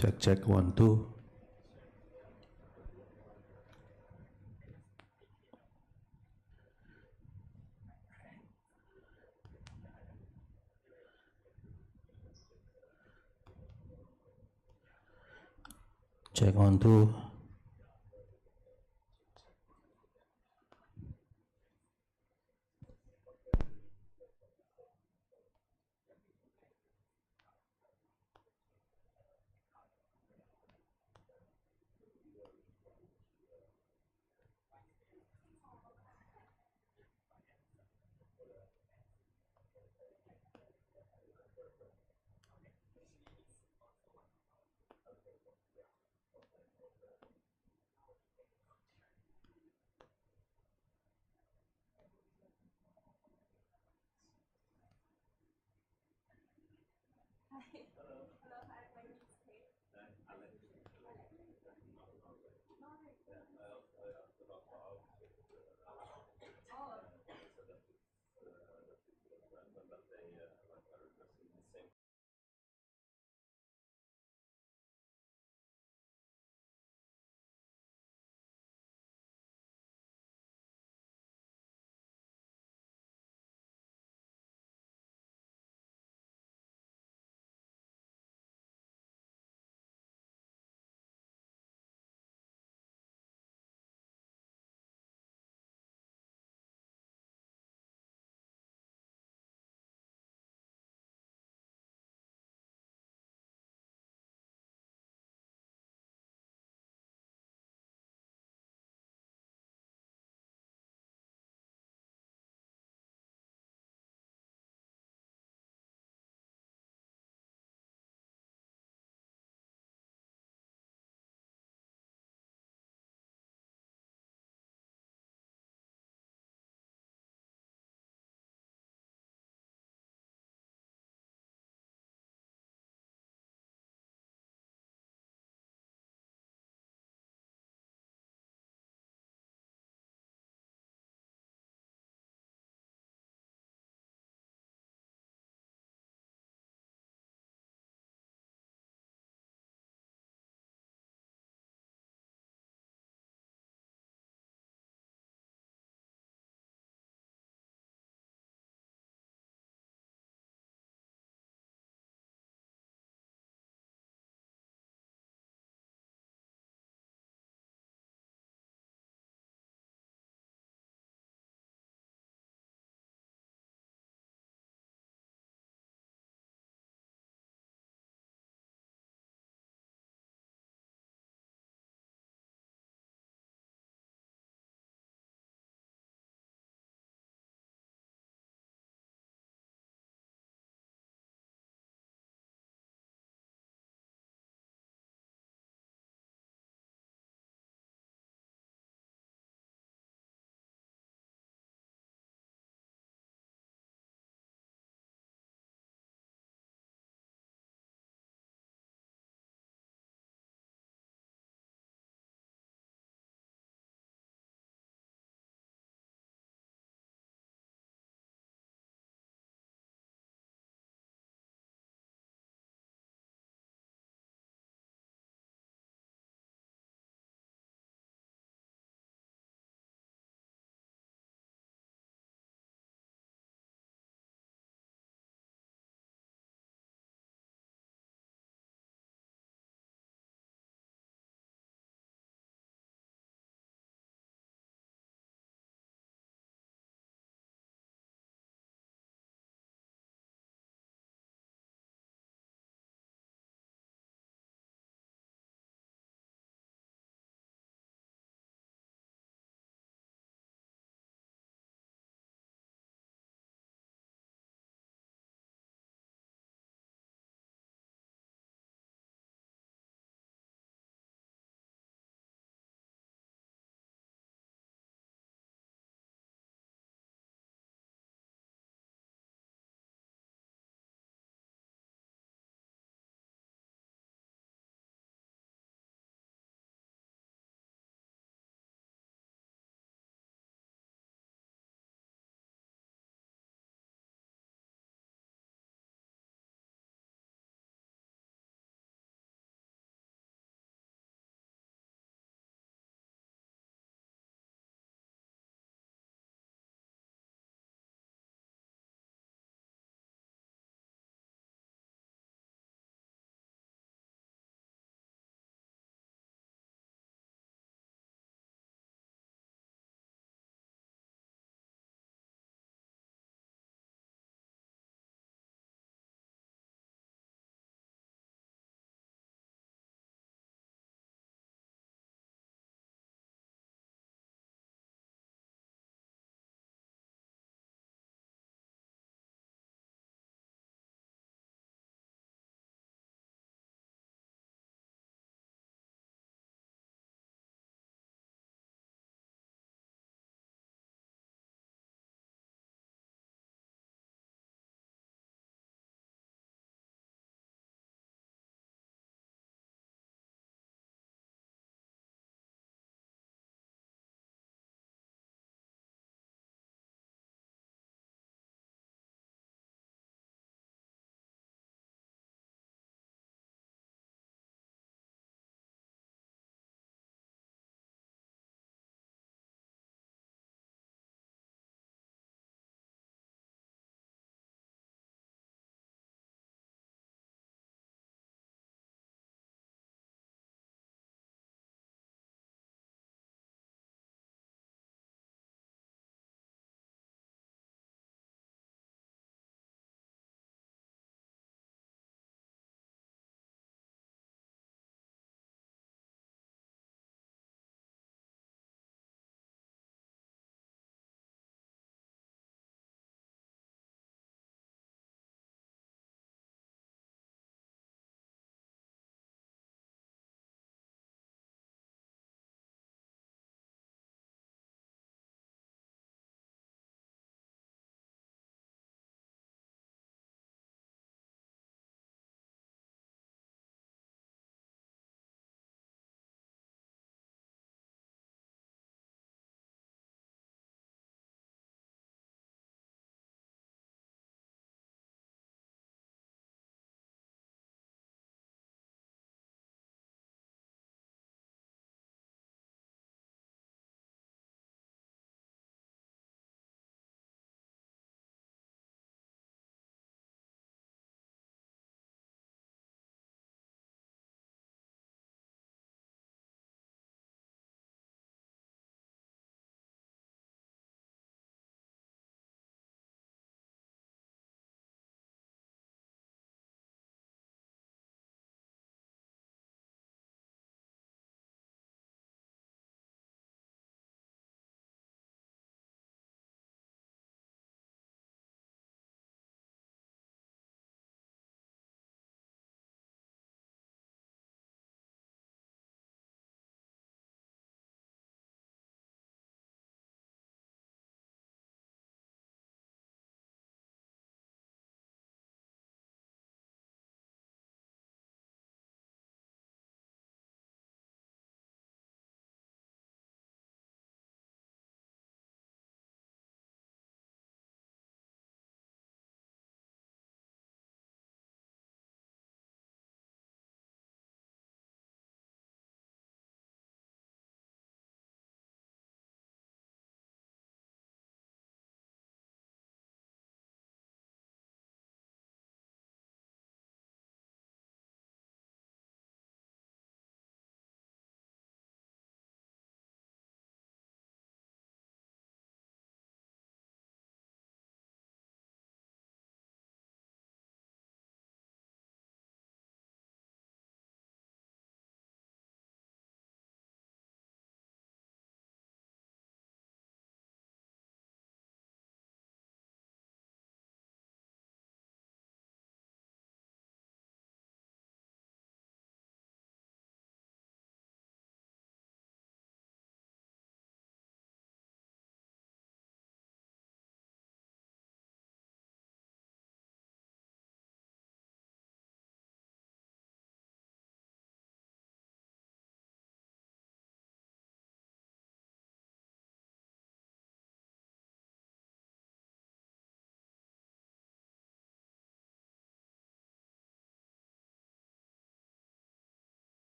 Check 1 2. Check 1 2.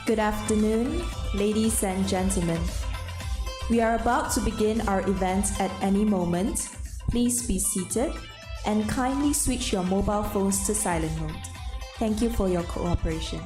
Good afternoon, ladies and gentlemen. We are about to begin our event at any moment. Please be seated and kindly switch your mobile phones to silent mode. Thank you for your cooperation.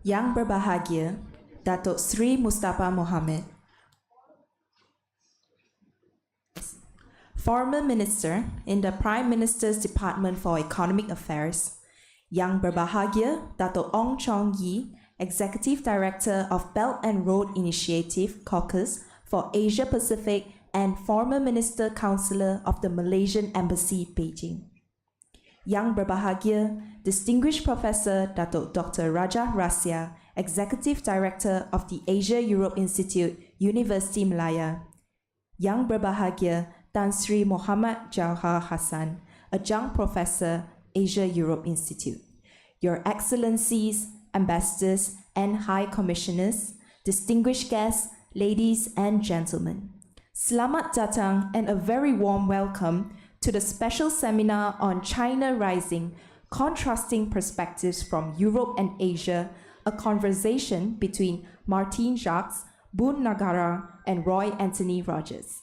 Yang Berbahagia, Dato Sri Mustafa Mohamad, Former Minister in the Prime Minister's Department for Economic Affairs, Yang Berbahagia, Dato Ong Chong Yi, Executive Director of Belt and Road Initiative Caucus for Asia Pacific and former Minister Councillor of the Malaysian Embassy, Beijing. Yang Berbahagia, Distinguished Professor Dato Dr. Rajah Rasiah, Executive Director of the Asia-Europe Institute, Universiti Malaya. Yang Berbahagia, Tan Sri Muhammad Jauhar Hassan, Adjunct Professor, Asia-Europe Institute. Your Excellencies, Ambassadors and High Commissioners, distinguished guests, ladies and gentlemen. Selamat datang and a very warm welcome to the special seminar on China Rising, Contrasting Perspectives from Europe and Asia, a conversation between Martin Jacques, Bunn Nagara, and Roy Anthony Rogers.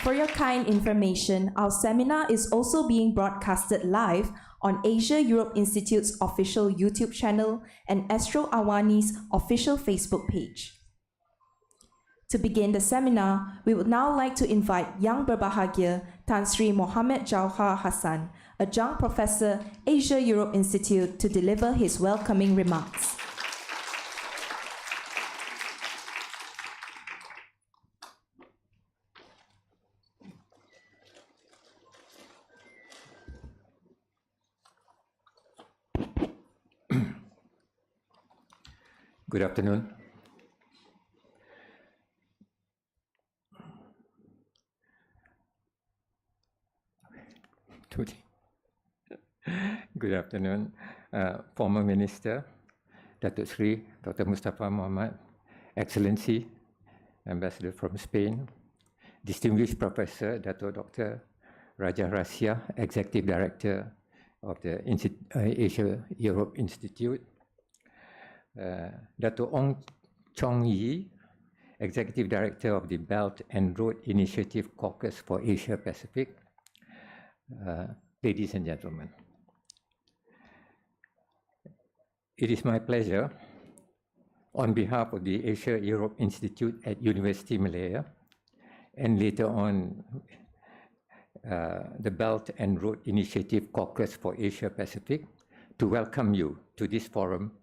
For your kind information, our seminar is also being broadcasted live on Asia-Europe Institute's official YouTube channel and Astro Awani's official Facebook page. To begin the seminar, we would now like to invite Yang Berbahagia Tan Sri Muhammad Jauhar Hassan, Adjunct Professor, Asia-Europe Institute, to deliver his welcoming remarks. Good afternoon. Good afternoon, former Minister, Dato Sri Dr. Mustafa Mohamad, Excellency, Ambassador from Spain, Distinguished Professor Dato Dr. Rajah Rasiah, Executive Director of the Asia-Europe Institute, Dato Ong Chong Yi, Executive Director of the Belt and Road Initiative Caucus for Asia Pacific, ladies and gentlemen. It is my pleasure, on behalf of the Asia-Europe Institute at Universiti Malaya, and later on the Belt and Road Initiative Caucus for Asia Pacific, to welcome you to this forum,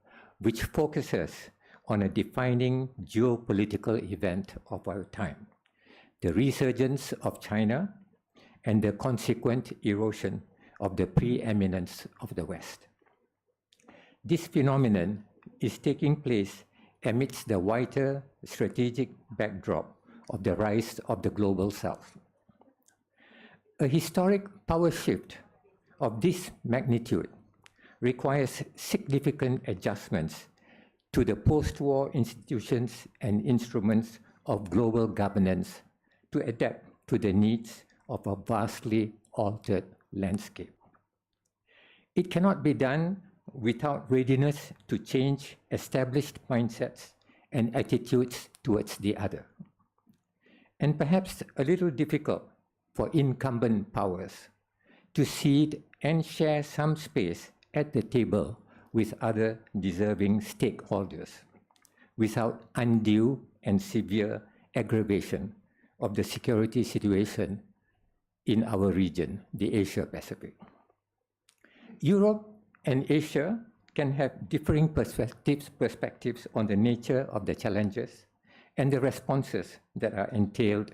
which focuses on a defining geopolitical event of our time, the resurgence of China and the consequent erosion of the preeminence of the West. This phenomenon is taking place amidst the wider strategic backdrop of the rise of the global South. A historic power shift of this magnitude requires significant adjustments to the post-war institutions and instruments of global governance to adapt to the needs of a vastly altered landscape. It cannot be done without readiness to change established mindsets and attitudes towards the other, and perhaps a little difficult for incumbent powers to cede and share some space at the table with other deserving stakeholders without undue and severe aggravation of the security situation in our region, the Asia Pacific. Europe and Asia can have differing perspectives on the nature of the challenges and the responses that are entailed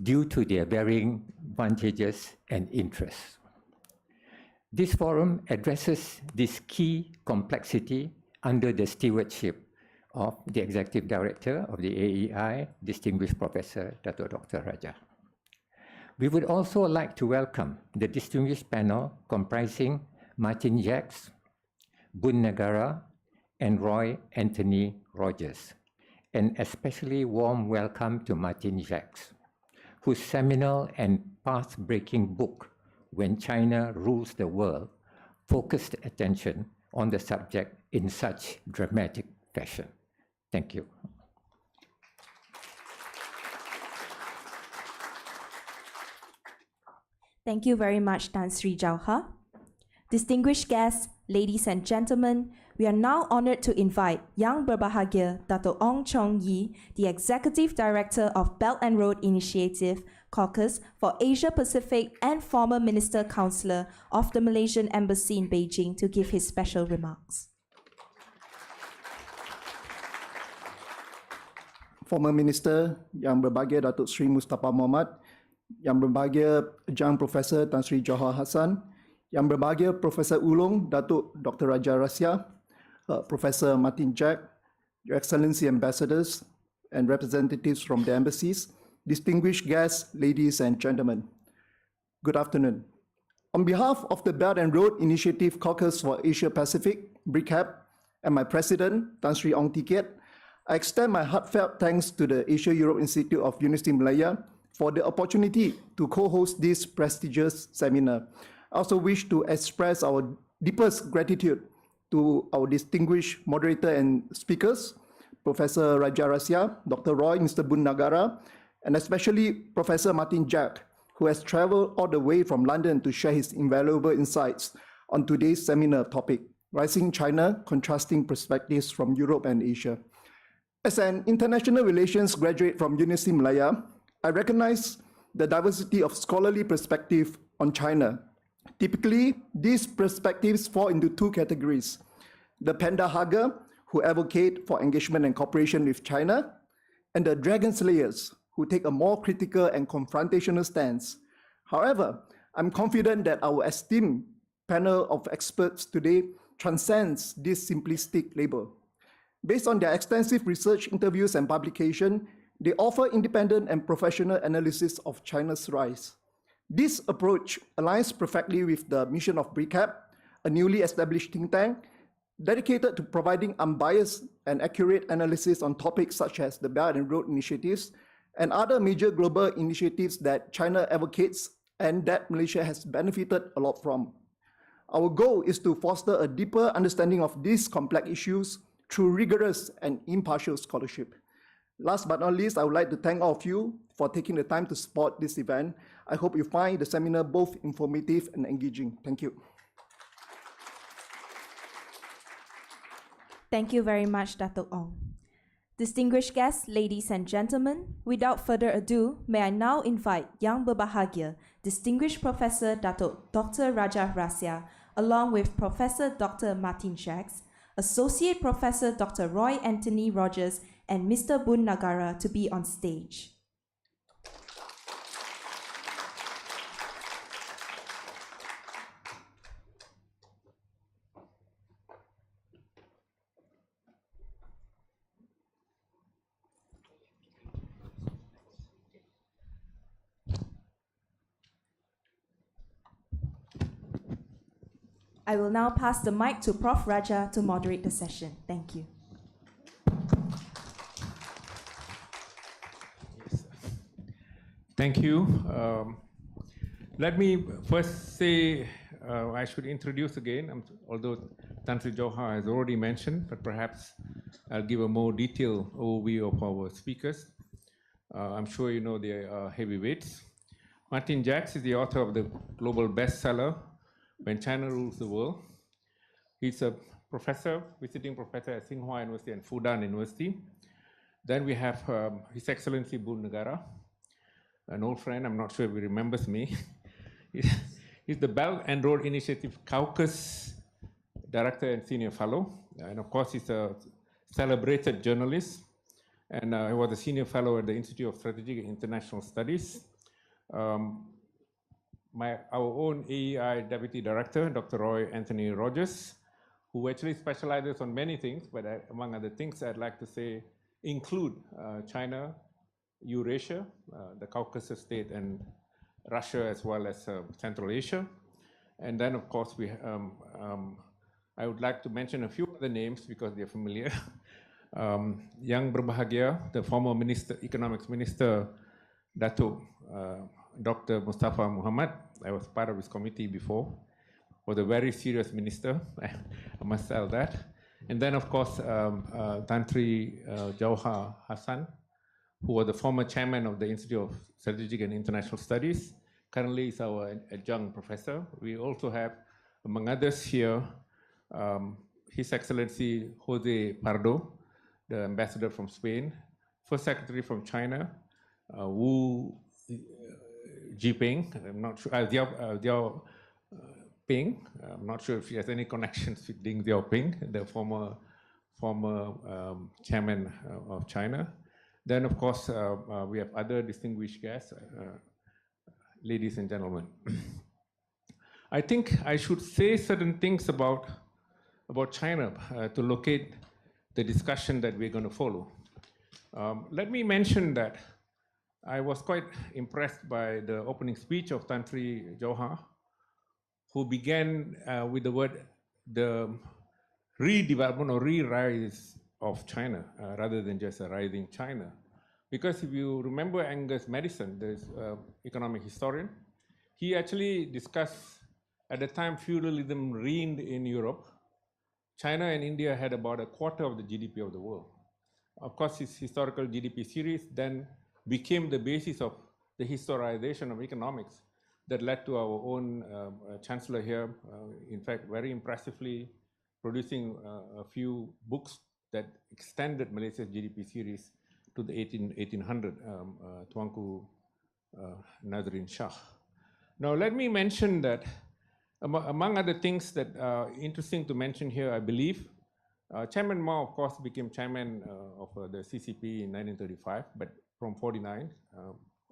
due to their varying advantages and interests. This forum addresses this key complexity under the stewardship of the Executive Director of the AEI, Distinguished Professor Dato Dr. Rajah. We would also like to welcome the distinguished panel comprising Martin Jacques, Bunn Nagara, and Roy Anthony Rogers. An especially warm welcome to Martin Jacques, whose seminal and path-breaking book, When China Rules the World, focused attention on the subject in such dramatic fashion. Thank you. Thank you very much, Tan Sri Rajah. Distinguished guests, ladies and gentlemen, we are now honored to invite Yang Berbahagia Dato Ong Chong Yi, the Executive Director of Belt and Road Initiative Caucus for Asia Pacific and former Minister Counselor of the Malaysian Embassy in Beijing, to give his special remarks. Former Minister Yang Berbahagia Datuk Sri Mustafa Mohamad, Yang Berbahagia Adjunct Professor Tan Sri Johar Hassan, Yang Berbahagia Professor Ulung Datuk Dr. Rasiah, Professor Martin Jacques, Your Excellency Ambassadors and representatives from the embassies, distinguished guests, ladies and gentlemen, good afternoon. On behalf of the Belt and Road Initiative Caucus for Asia Pacific, BRICAP, and my President, Tan Sri Ong Tiket, I extend my heartfelt thanks to the Asia-Europe Institute of Universiti Malaya for the opportunity to co-host this prestigious seminar. I also wish to express our deepest gratitude to our distinguished moderator and speakers, Professor Rasiah, Dr. Roy, Mr. Bunn Nagara, and especially Professor Martin Jacques, who has traveled all the way from London to share his invaluable insights on today's seminar topic, Rising China, Contrasting Perspectives from Europe and Asia. As an international relations graduate from Universiti Malaya, I recognize the diversity of scholarly perspective on China. Typically, these perspectives fall into two categories: the panda hugger, who advocate for engagement and cooperation with China, and the dragon slayers, who take a more critical and confrontational stance. However, I'm confident that our esteemed panel of experts today transcends this simplistic label. Based on their extensive research, interviews, and publication, they offer independent and professional analysis of China's rise. This approach aligns perfectly with the mission of BRICAP, a newly established think tank dedicated to providing unbiased and accurate analysis on topics such as the Belt and Road Initiatives and other major global initiatives that China advocates and that Malaysia has benefited a lot from. Our goal is to foster a deeper understanding of these complex issues through rigorous and impartial scholarship. Last but not least, I would like to thank all of you for taking the time to support this event. I hope you find the seminar both informative and engaging. Thank you. Thank you very much, Dato Ong. Distinguished guests, ladies and gentlemen, without further ado, may I now invite Yang Berbahagia, Distinguished Professor Dato Dr. Rasiah, along with Professor Dr. Martin Jacques, Associate Professor Dr. Roy Anthony Rogers, and Mr. Bunn Nagara to be on stage. I will now pass the mic to Prof. Rajah to moderate the session. Thank you. Thank you. Let me first say, I should introduce again, although Tan Sri Johar has already mentioned, but perhaps I'll give a more detailed overview of our speakers. I'm sure you know they are heavyweights. Martin Jacques is the author of the global bestseller, When China Rules the World. He's a professor, visiting professor at Tsinghua University and Fudan University. Then we have His Excellency Bunn Nagara, an old friend, I'm not sure if he remembers me. He's the Belt and Road Initiative Caucus Director and Senior Fellow. And of course, he's a celebrated journalist. And he was a Senior Fellow at the Institute of Strategic and International Studies. Our own AEI Deputy Director, Dr. Roy Anthony Rogers, who actually specializes on many things, but among other things, I'd like to say include China, Eurasia, the Caucasus state, and Russia, as well as Central Asia. And then, of course, I would like to mention a few other names because they're familiar. Yang Berbahagia, the former economics minister, Dato, Dr. Mustafa Mohamad. I was part of his committee before. Was a very serious minister, I must tell that. And then, of course, Tan Sri Johar Hassan, who was the former chairman of the Institute of Strategic and International Studies, currently is our adjunct professor. We also have, among others here, His Excellency Jose Pardo, the ambassador from Spain, First Secretary from China, Wu Jiping, I'm not sure, Diao Ping, I'm not sure if he has any connections with Deng Xiaoping, the former chairman of China. Then, of course, we have other distinguished guests, ladies and gentlemen. I think I should say certain things about China to locate the discussion that we're going to follow. Let me mention that I was quite impressed by the opening speech of Tan Sri Johar, who began with the word the redevelopment or re-rise of China rather than just a rising China. Because if you remember Angus Madison, the economic historian, he actually discussed at the time feudalism reigned in Europe. China and India had about a quarter of the GDP of the world. Of course, his historical GDP series then became the basis of the historization of economics that led to our own chancellor here, in fact, very impressively producing a few books that extended Malaysia's GDP series to the 1800, Tuanku Nazrin Shah. Now, let me mention that among other things that are interesting to mention here, I believe, Chairman Mao, of course, became chairman of the CCP in 1935, but from 49,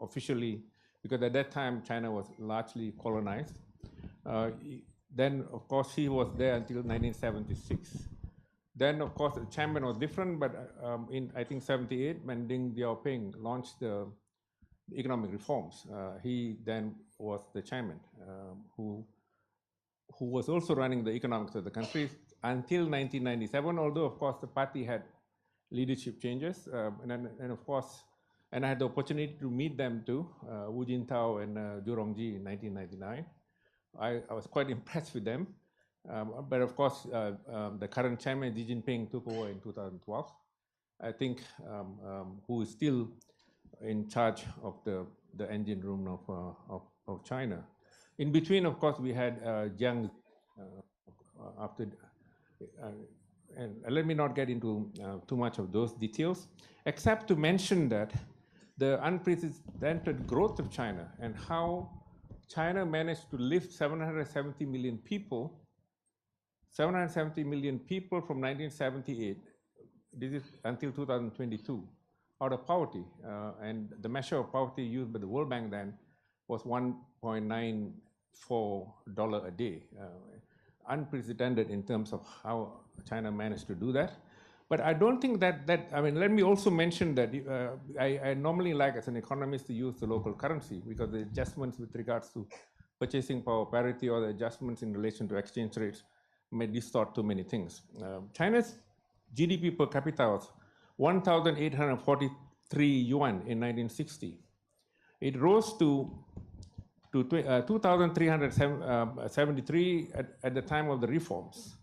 officially, because at that time, China was largely colonized. Then, of course, he was there until 1976. Then, of course, the chairman was different, but in, I think, 78, when Deng Xiaoping launched the economic reforms, he then was the chairman, who was also running the economics of the country until 1997, although, of course, the party had leadership changes. And of course, and I had the opportunity to meet them too, Wu Jintao and Zhu Rongji in 1999. I was quite impressed with them. But of course, the current chairman, Xi Jinping, took over in 2012. I think who is still in charge of the engine room of China. In between, of course, we had Jiang after, and let me not get into too much of those details, except to mention that the unprecedented growth of China and how China managed to lift 770 million people from 1978, this is until 2022, out of poverty. And the measure of poverty used by the World Bank then was $1.94 a day. Unprecedented in terms of how China managed to do that. But I don't think that I mean, let me also mention that I normally like, as an economist, to use the local currency, because the adjustments with regards to purchasing power parity or the adjustments in relation to exchange rates may distort too many things. China's GDP per capita was 1,843 yuan in 1960. It rose to 2,373 at the time of the reforms.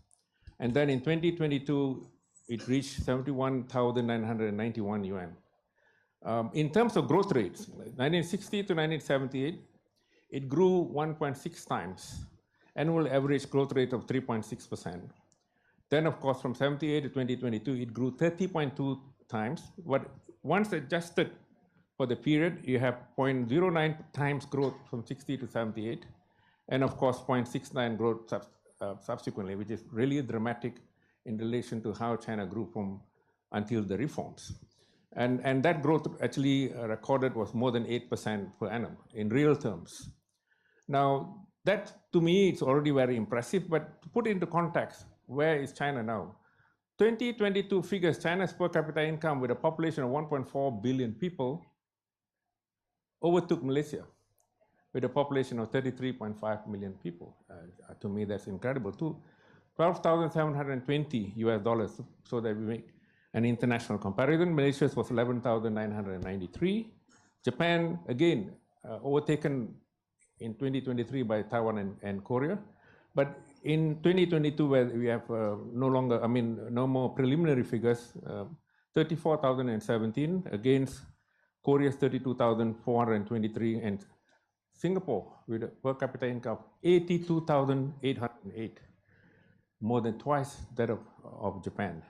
And then in 2022, it reached 71,991 yuan. In terms of growth rates, 1960 to 1978, it grew 1.6 times, annual average growth rate of 3.6%. Then, of course, from 78 to 2022, it grew 30.2 times. But once adjusted for the period, you have 0.09 times growth from 60 to 78, and of course 0.69 growth subsequently, which is really dramatic in relation to how China grew from until the reforms. And that growth actually recorded was more than 8% per annum in real terms. Now, that to me, it's already very impressive, but to put into context, where is China now? 2022 figures, China's per capita income with a population of 1.4 billion people overtook Malaysia with a population of 33.5 million people. To me, that's incredible too. $12,720 so that we make an international comparison. Malaysia's was 11,993. Japan, again, overtaken in 2023 by Taiwan and Korea. But in 2022, where we have no more preliminary figures, 34,017 against Korea's 32,423 and Singapore, with a per capita income of 82,808, more than twice that of Japan.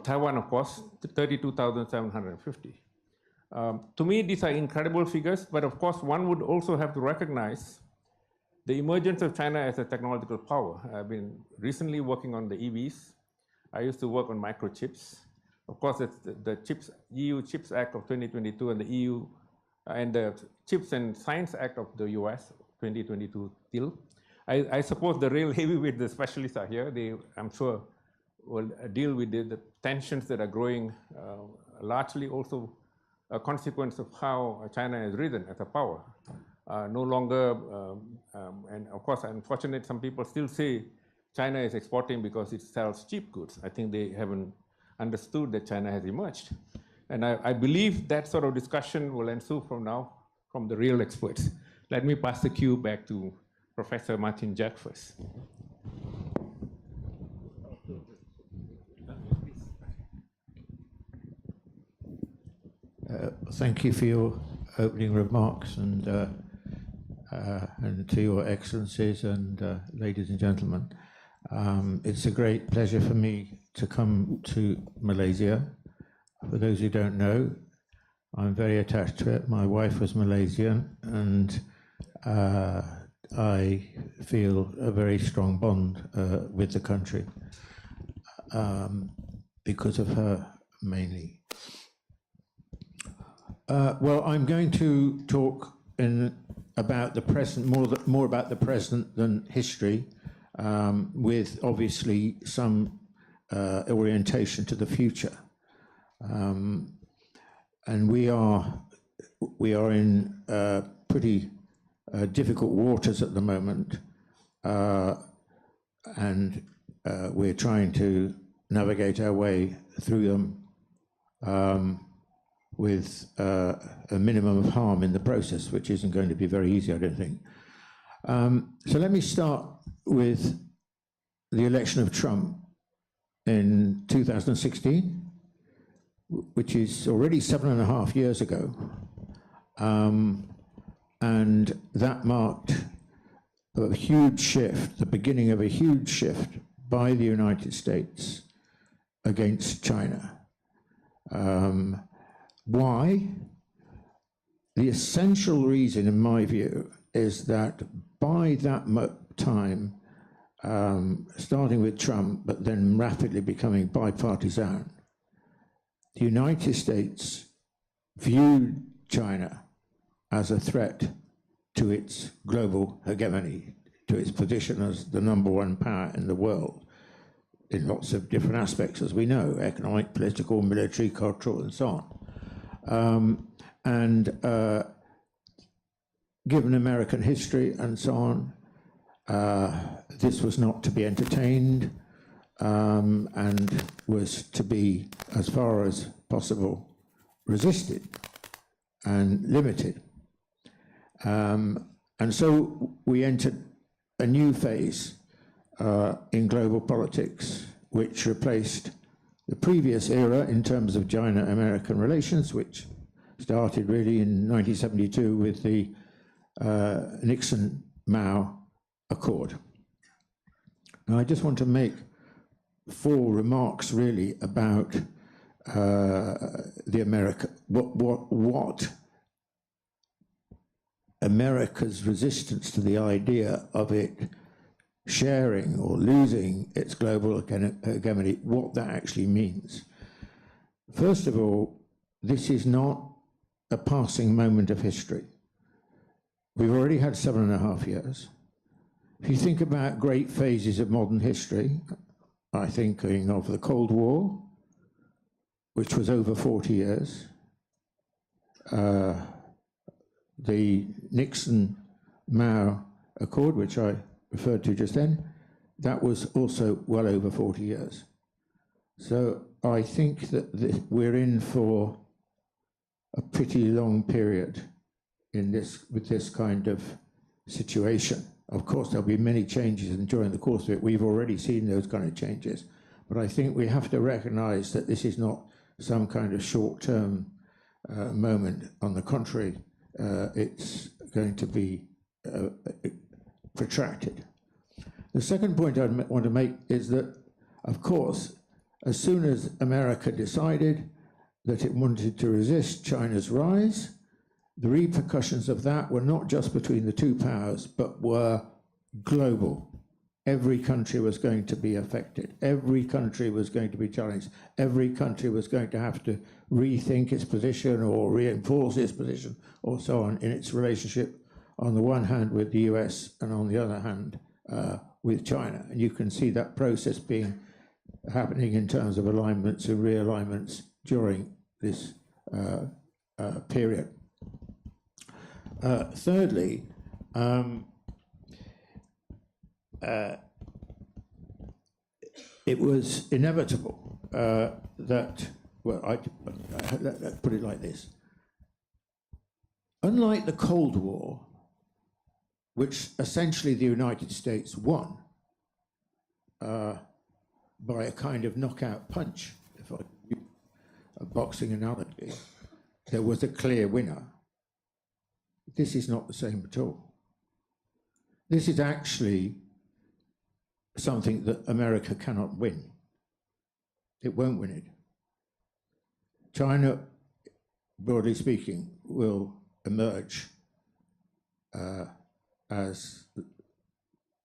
Taiwan, of course, 32,750. To me, these are incredible figures, but of course, one would also have to recognize the emergence of China as a technological power. I've been recently working on the EVs. I used to work on microchips. Of course, it's the EU Chips Act of 2022 and the EU and the Chips and Science Act of the US 2022 deal. I suppose the real heavyweight, the specialists are here. They, I'm sure, will deal with the tensions that are growing, largely also a consequence of how China has risen as a power. No longer, and of course, unfortunately, some people still say China is exporting because it sells cheap goods. I think they haven't understood that China has emerged. And I believe that sort of discussion will ensue from now from the real experts. Let me pass the cue back to Professor Martin Jacques first. Thank you for your opening remarks and to your excellencies and ladies and gentlemen. It's a great pleasure for me to come to Malaysia. For those who don't know, I'm very attached to it. My wife was Malaysian, and I feel a very strong bond with the country because of her mainly. Well, I'm going to talk about the present, more about the present than history, with obviously some orientation to the future. And we are in pretty difficult waters at the moment, and we're trying to navigate our way through them with a minimum of harm in the process, which isn't going to be very easy, I don't think. So let me start with the election of Trump in 2016, which is already 7.5 years ago. And that marked a huge shift, the beginning of a huge shift by the United States against China. Why? The essential reason, in my view, is that by that time, starting with Trump, but then rapidly becoming bipartisan, the United States viewed China as a threat to its global hegemony, to its position as the #1 power in the world, in lots of different aspects, as we know, economic, political, military, cultural, and so on. Given American history and so on, this was not to be entertained, and was to be, as far as possible, resisted and limited. And so we entered a new phase in global politics, which replaced the previous era in terms of China-American relations, which started really in 1972 with the Nixon-Mao Accord. Now, I just want to make 4 remarks really about what America's resistance to the idea of it sharing or losing its global hegemony, what that actually means. First of all, this is not a passing moment of history. We've already had 7.5 years. If you think about great phases of modern history, I think of the Cold War, which was over 40 years, the Nixon-Mao Accord, which I referred to just then, that was also well over 40 years. So I think that we're in for a pretty long period with this kind of situation. Of course, there'll be many changes, and during the course of it, we've already seen those kind of changes. But I think we have to recognize that this is not some kind of short-term moment. On the contrary, it's going to be protracted. The second point I want to make is that, of course, as soon as America decided that it wanted to resist China's rise, the repercussions of that were not just between the two powers, but were global. Every country was going to be affected. Every country was going to be challenged. Every country was going to have to rethink its position or reinforce its position or so on in its relationship, on the one hand with the US and on the other hand with China. And you can see that process happening in terms of alignments and realignments during this period. Thirdly, it was inevitable that, well, let's put it like this. Unlike the Cold War, which essentially the United States won by a kind of knockout punch, if I use a boxing analogy, there was a clear winner. This is not the same at all. This is actually something that America cannot win. It won't win it. China, broadly speaking, will emerge as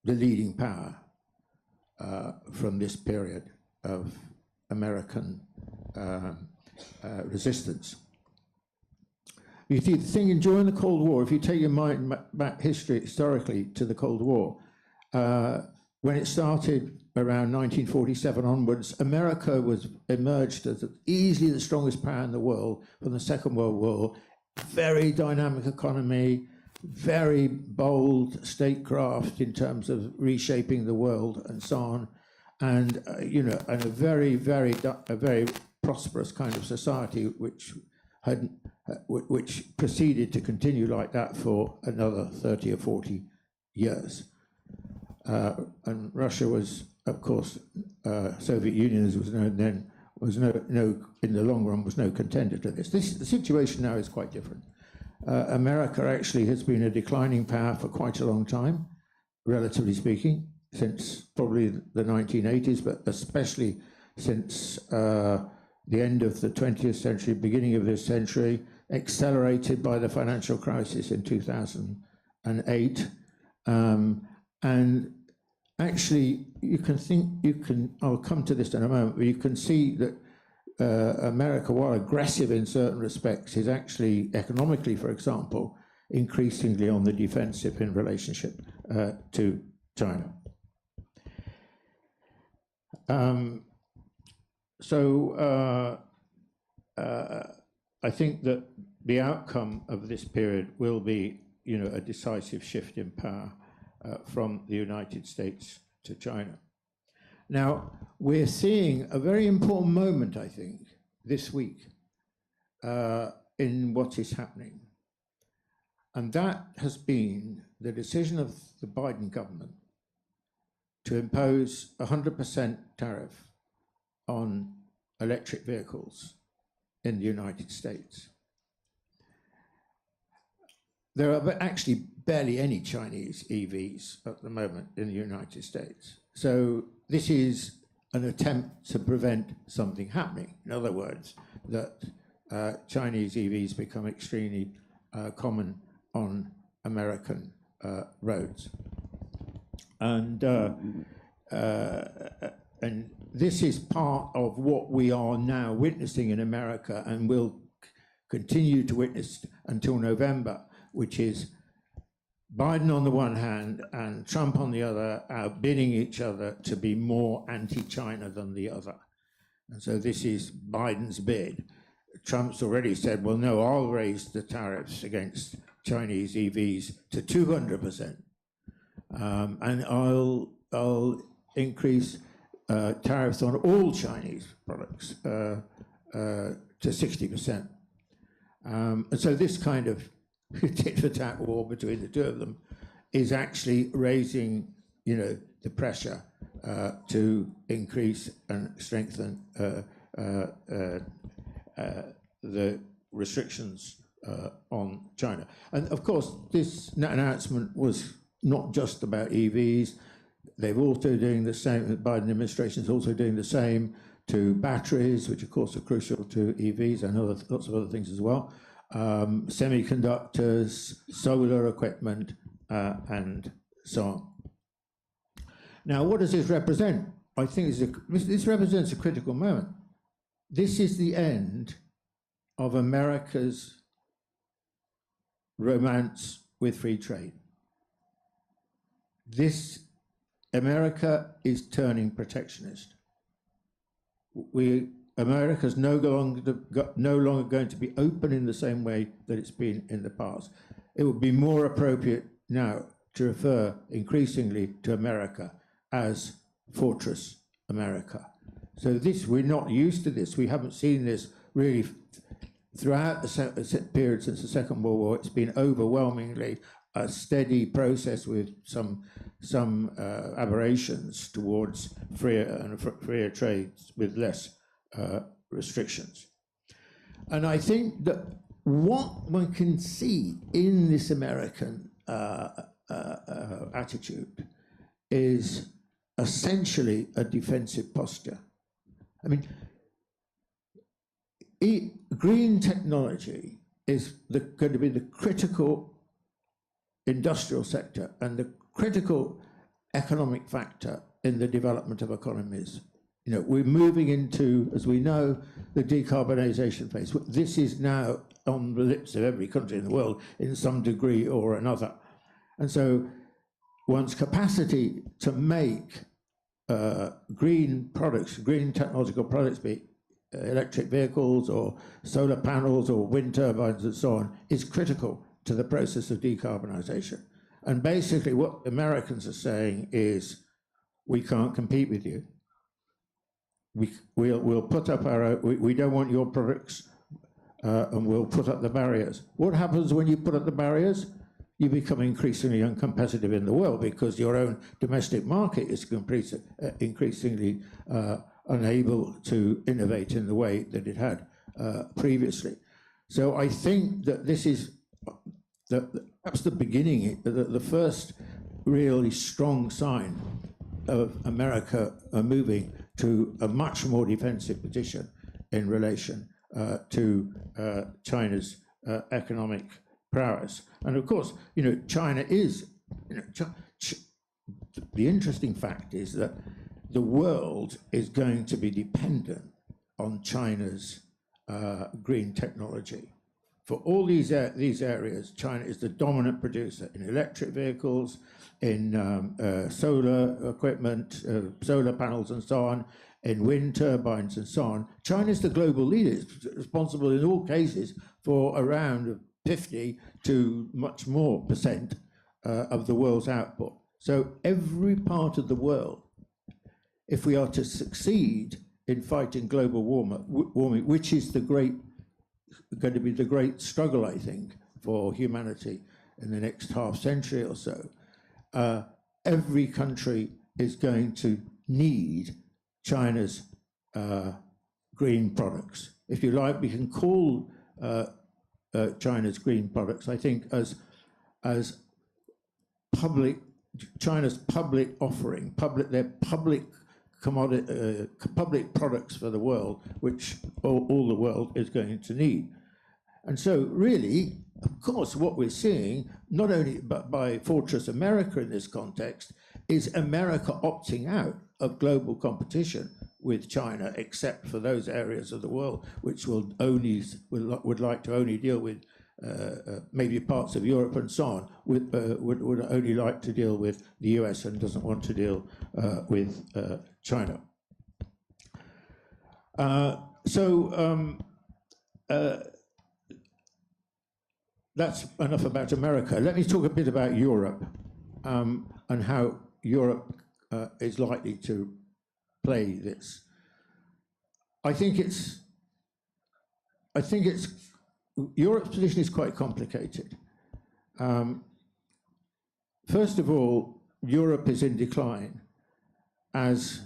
the leading power from this period of American resistance. You see, the thing during the Cold War, if you take your mind back historically to the Cold War, when it started around 1947 onwards, America emerged as easily the strongest power in the world from the Second World War. Very dynamic economy, very bold statecraft in terms of reshaping the world and so on, and and a very prosperous kind of society which proceeded to continue like that for another 30 or 40 years. And Russia was, of course, Soviet Union, as was known then, was no in the long run was no contender to this. The situation now is quite different. America actually has been a declining power for quite a long time, relatively speaking, since probably the 1980s, but especially since the end of the 20th century, beginning of this century, accelerated by the financial crisis in 2008. And actually, I'll come to this in a moment, but you can see that America, while aggressive in certain respects, is actually economically, for example, increasingly on the defensive in relationship to China. I think that the outcome of this period will be, a decisive shift in power from the United States to China. Now, we're seeing a very important moment, I think, this week in what is happening. And that has been the decision of the Biden government to impose 100% tariff on electric vehicles in the United States. There are actually barely any Chinese EVs at the moment in the United States. So this is an attempt to prevent something happening. In other words, that Chinese EVs become extremely common on American roads. And this is part of what we are now witnessing in America and will continue to witness until November, which is Biden on the one hand and Trump on the other, outbidding each other to be more anti-China than the other. And so this is Biden's bid. Trump's already said, well, no, I'll raise the tariffs against Chinese EVs to 200%. And I'll increase tariffs on all Chinese products to 60%. And so this kind of tit-for-tat war between the two of them is actually raising, the pressure to increase and strengthen the restrictions on China. And of course, this announcement was not just about EVs. They've also doing the same, the Biden administration is also doing the same to batteries, which of course are crucial to EVs and lots of other things as well. Semiconductors, solar equipment, and so on. Now, what does this represent? I think this represents a critical moment. This is the end of America's romance with free trade. America is turning protectionist. America's no longer going to be open in the same way that it's been in the past. It would be more appropriate now to refer increasingly to America as Fortress America. So we're not used to this. We haven't seen this really throughout the period since the Second World War. It's been overwhelmingly a steady process with some aberrations towards freer trades with less restrictions. And I think that what one can see in this American attitude is essentially a defensive posture. I mean, green technology is going to be the critical industrial sector and the critical economic factor in the development of economies. You know, we're moving into, as we know, the decarbonisation phase. This is now on the lips of every country in the world in some degree or another. And so one's capacity to make green products, green technological products, be it electric vehicles or solar panels or wind turbines and so on, is critical to the process of decarbonisation. And basically what Americans are saying is, we can't compete with you. We'll put up we don't want your products, and we'll put up the barriers. What happens when you put up the barriers? You become increasingly uncompetitive in the world because your own domestic market is increasingly unable to innovate in the way that it had previously. So I think that this is perhaps the beginning, the first really strong sign of America moving to a much more defensive position in relation to China's economic prowess. And of course, you know, China is, you know, the interesting fact is that the world is going to be dependent on China's green technology. For all these areas, China is the dominant producer in electric vehicles, in solar equipment, solar panels and so on, in wind turbines and so on. China is the global leader. It's responsible in all cases for around 50 to much more percent of the world's output. So every part of the world, if we are to succeed in fighting global warming, which is going to be the great struggle, I think, for humanity in the next half century or so, every country is going to need China's green products. If you like, we can call China's green products, I think, as China's public offering, their public commodity, public products for the world, which all the world is going to need. And so really, of course, what we're seeing, not only but by Fortress America in this context, is America opting out of global competition with China, except for those areas of the world which would like to only deal with maybe parts of Europe and so on, would only like to deal with the US and doesn't want to deal with China. That's enough about America. Let me talk a bit about Europe and how Europe is likely to play this. I think Europe's position is quite complicated. First of all, Europe is in decline, as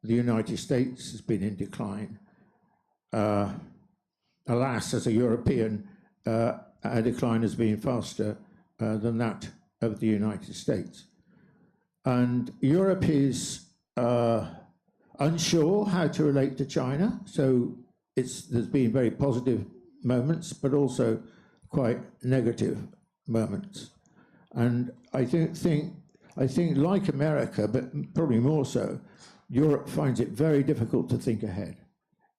the United States has been in decline. Alas, as a European, decline has been faster than that of the United States. And Europe is unsure how to relate to China, so there's been very positive moments, but also quite negative moments. And I think like America, but probably more so, Europe finds it very difficult to think ahead.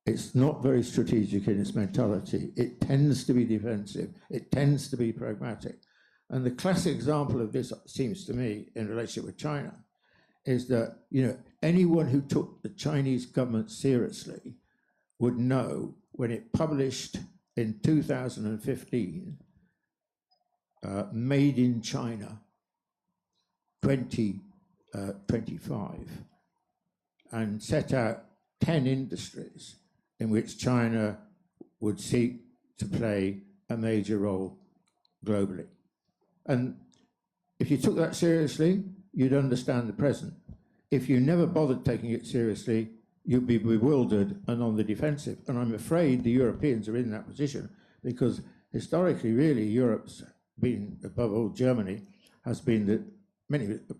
It's not very strategic in its mentality. It tends to be defensive. It tends to be pragmatic. And the classic example of this, seems to me, in relationship with China, is that, you know, anyone who took the Chinese government seriously would know when it published in 2015, Made in China 2025, and set out 10 industries in which China would seek to play a major role globally. And if you took that seriously, you'd understand the present. If you never bothered taking it seriously, you'd be bewildered and on the defensive. And I'm afraid the Europeans are in that position because historically, really, Europe's been, above all Germany, has been,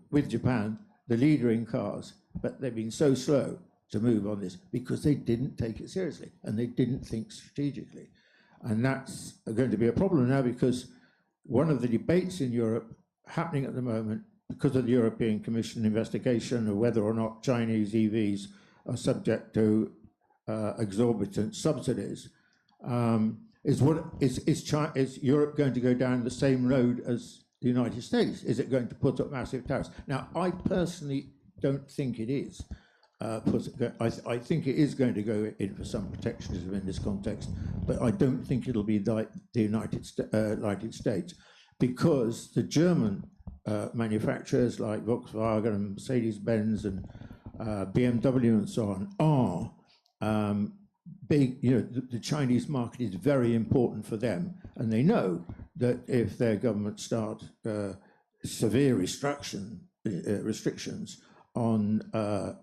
with Japan, the leader in cars, but they've been so slow to move on this because they didn't take it seriously and they didn't think strategically. And that's going to be a problem now because one of the debates in Europe happening at the moment, because of the European Commission investigation of whether or not Chinese EVs are subject to exorbitant subsidies, is Europe going to go down the same road as the United States? Is it going to put up massive tariffs? Now, I personally don't think it is. I think it is going to go in for some protectionism in this context, but I don't think it'll be like the United States, because the German manufacturers like Volkswagen and Mercedes-Benz and BMW and so on are big. You know, the Chinese market is very important for them, and they know that if their government start severe restrictions on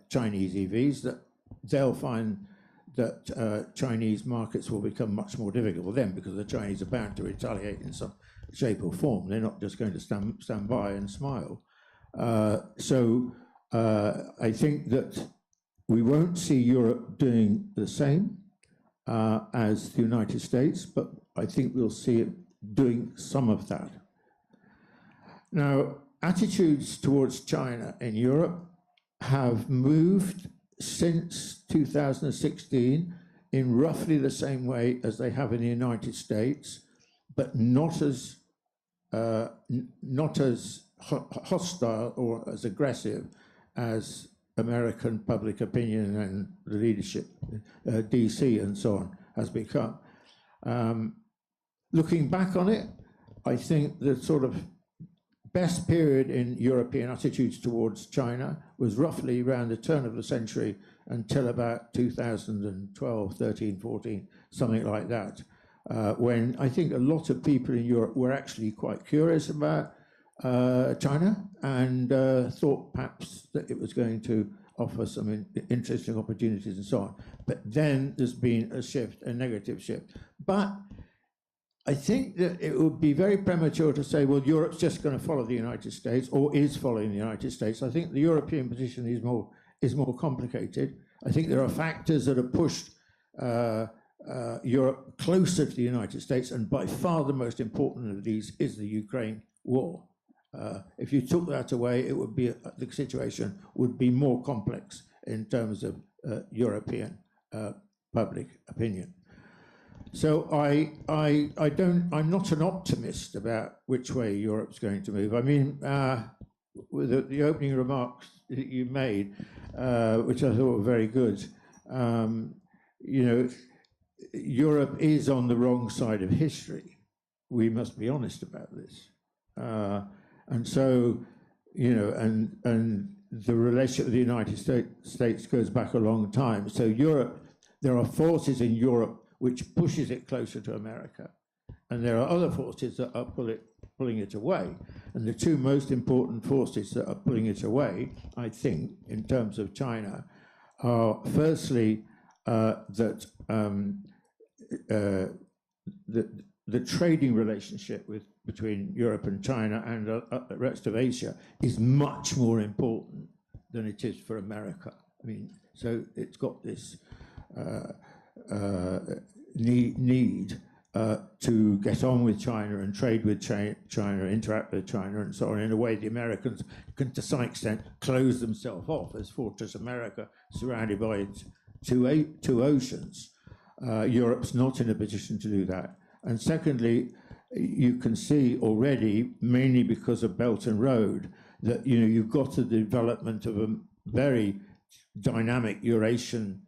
Chinese EVs, that they'll find that Chinese markets will become much more difficult for them because the Chinese are bound to retaliate in some shape or form. They're not just going to stand by and smile. So I think that we won't see Europe doing the same as the United States, but I think we'll see it doing some of that. Now, attitudes towards China in Europe have moved since 2016 in roughly the same way as they have in the United States, but not as hostile or as aggressive as American public opinion and the leadership, DC and so on, has become. Looking back on it, I think the sort of best period in European attitudes towards China was roughly around the turn of the century until about 2012, 13, 14, something like that, when I think a lot of people in Europe were actually quite curious about China and thought perhaps that it was going to offer some interesting opportunities and so on. But then there's been a shift, a negative shift. But I think that it would be very premature to say, well, Europe's just going to follow the United States or is following the United States. I think the European position is more complicated. I think there are factors that have pushed Europe closer to the United States, and by far the most important of these is the Ukraine war. If you took that away, it would be the situation would be more complex in terms of European public opinion. So I'm not an optimist about which way Europe's going to move. I mean, with the opening remarks that you made, which I thought were very good, you know, Europe is on the wrong side of history. We must be honest about this. And so, you know, and the relationship with the United States goes back a long time. So Europe, there are forces in Europe which pushes it closer to America, and there are other forces that are pulling it away. And the two most important forces that are pulling it away, I think, in terms of China, are firstly that the trading relationship between Europe and China and the rest of Asia is much more important than it is for America. I mean, so it's got this need to get on with China and trade with China, interact with China, and so on. In a way, the Americans can, to some extent, close themselves off as Fortress America, surrounded by its two oceans. Europe's not in a position to do that. And secondly, you can see already, mainly because of Belt and Road, that you've got the development of a very dynamic Eurasian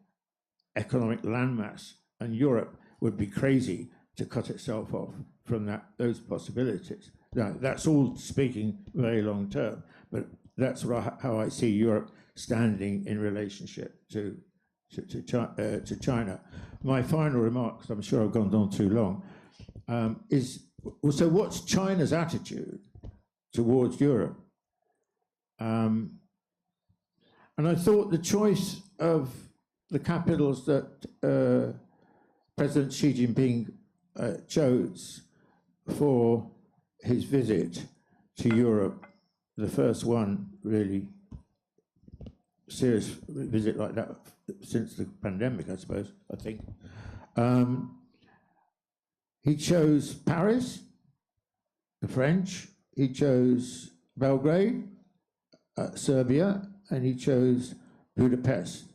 economic landmass, and Europe would be crazy to cut itself off from those possibilities. Now, that's all speaking very long term, but that's how I see Europe standing in relationship to China. My final remark, because I'm sure I've gone on too long, is so what's China's attitude towards Europe? And I thought the choice of the capitals that President Xi Jinping chose for his visit to Europe, the first one really serious visit like that since the pandemic, I suppose, I think. He chose Paris, the French, he chose Belgrade, Serbia, and he chose Budapest,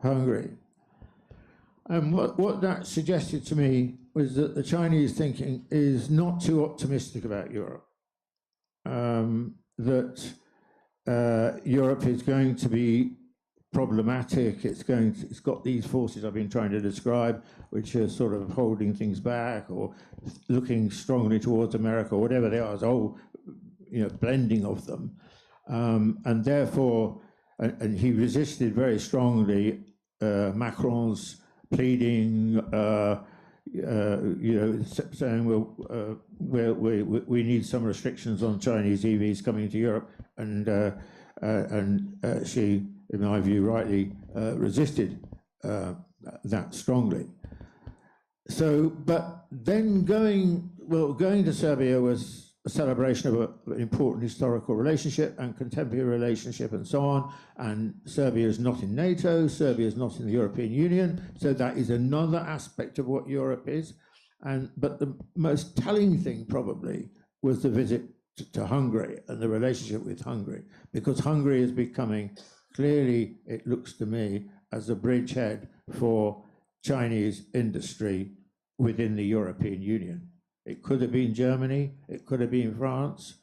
Hungary. And what that suggested to me was that the Chinese thinking is not too optimistic about Europe, that Europe is going to be problematic. It's got these forces I've been trying to describe, which are sort of holding things back or looking strongly towards America, or whatever they are. It's a whole, blending of them, and therefore, and he resisted very strongly Macron's pleading, saying, well, we need some restrictions on Chinese EVs coming to Europe, and she, in my view, rightly resisted that strongly. So, but then going to Serbia was a celebration of an important historical relationship and contemporary relationship and so on. And Serbia is not in NATO, Serbia is not in the European Union. So that is another aspect of what Europe is. But the most telling thing probably was the visit to Hungary and the relationship with Hungary, because Hungary is becoming, clearly, it looks to me, as a bridgehead for Chinese industry within the European Union. It could have been Germany, it could have been France,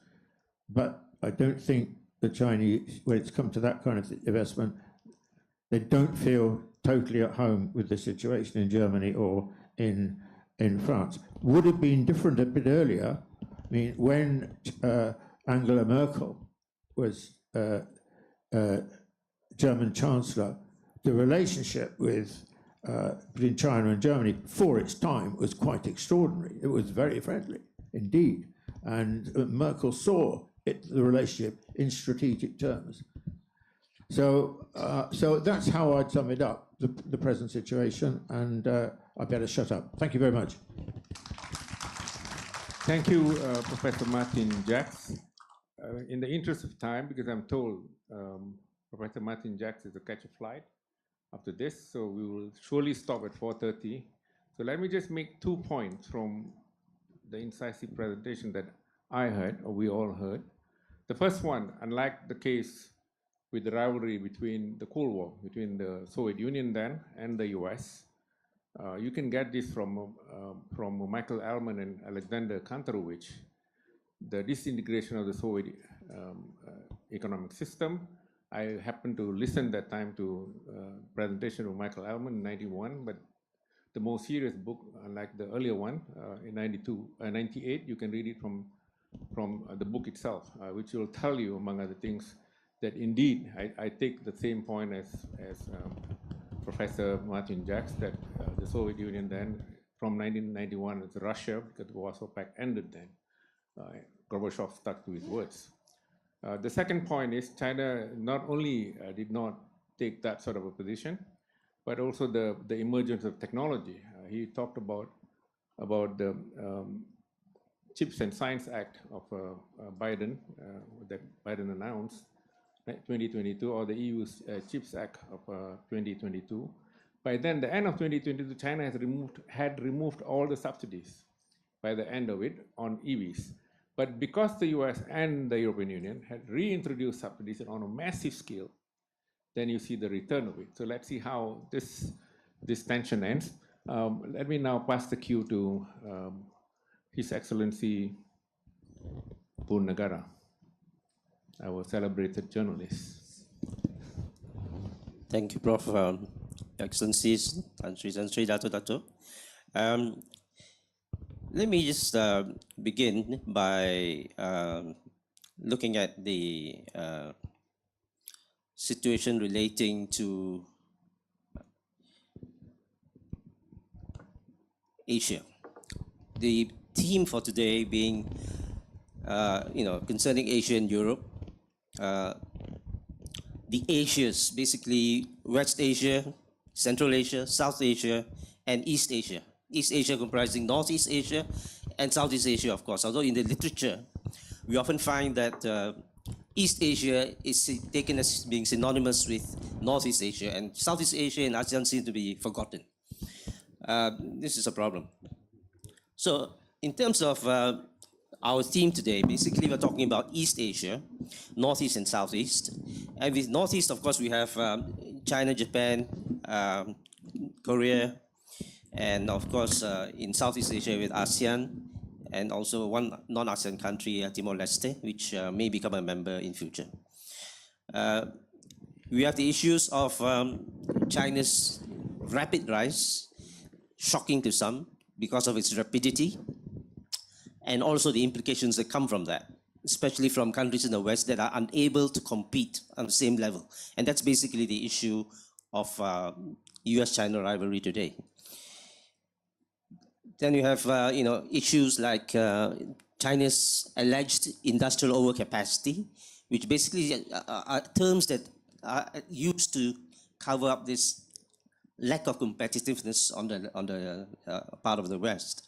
but I don't think the Chinese, when it's come to that kind of investment, they don't feel totally at home with the situation in Germany or in France. Would have been different a bit earlier. I mean, when Angela Merkel was German Chancellor, the relationship between China and Germany for its time was quite extraordinary. It was very friendly indeed. And Merkel saw the relationship in strategic terms. So that's how I'd sum it up, the present situation, and I better shut up. Thank you very much. Thank you, Professor Martin Jacques. In the interest of time, because I'm told Professor Martin Jacques is to catch a flight after this, so we will surely stop at 4:30. So let me just make 2 points from the incisive presentation that I heard, or we all heard. The first one, unlike the case with the rivalry between the Cold War, between the Soviet Union then and the US, you can get this from Michael Ellman and Alexander Kantarovich, the disintegration of the Soviet economic system. I happened to listen that time to presentation of Michael Ellman in 91, but the more serious book, unlike the earlier one in 98, you can read it from the book itself, which will tell you, among other things, that indeed, I take the same point as Professor Martin Jacques, that the Soviet Union then, from 1991, it's Russia, because the Warsaw Pact ended then. Gorbachev stuck to his words. The second point is China not only did not take that sort of a position, but also the emergence of technology. He talked about about the Chips and Science Act of Biden that Biden announced, right, 2022, or the EU's Chips Act of 2022. By then, the end of 2022, China had removed all the subsidies by the end of it on EVs. But because the US and the European Union had reintroduced subsidies on a massive scale, then you see the return of it. So let's see how this tension ends. Let me now pass the cue to His Excellency Bunn Nagara, our celebrated journalist. Thank you, Prof. Excellencies, Sri Dato. Let me just begin by looking at the situation relating to Asia. The theme for today being, concerning Asia and Europe. The Asias, basically West Asia, Central Asia, South Asia, and East Asia. East Asia comprising Northeast Asia and Southeast Asia, of course. Although in the literature, we often find that East Asia is taken as being synonymous with Northeast Asia, and Southeast Asia and ASEAN seem to be forgotten. This is a problem. So in terms of our theme today, basically we're talking about East Asia, Northeast and Southeast. And with Northeast, of course, we have China, Japan, Korea, and of course in Southeast Asia with ASEAN, and also one non-ASEAN country, Timor-Leste, which may become a member in future. We have the issues of China's rapid rise, shocking to some because of its rapidity, and also the implications that come from that, especially from countries in the West that are unable to compete on the same level. And that's basically the issue of US-China rivalry today. Then you have issues like China's alleged industrial overcapacity, which basically are terms that are used to cover up this lack of competitiveness on the part of the West.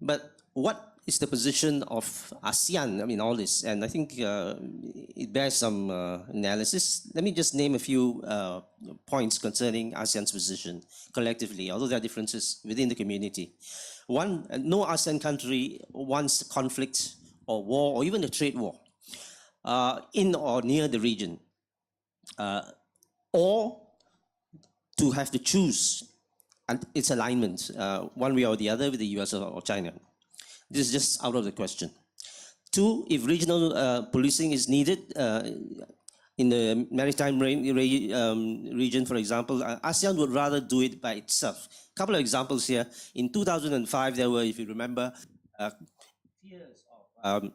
But what is the position of ASEAN in all this? And I think it bears some analysis. Let me just name a few points concerning ASEAN's position collectively, although there are differences within the community. One, no ASEAN country wants conflict or war or even a trade war in or near the region, or to have to choose its alignment one way or the other with the US or China. This is just out of the question. Two, if regional policing is needed in the maritime region, for example, ASEAN would rather do it by itself. A couple of examples here. In 2005, there were, if you remember, fears of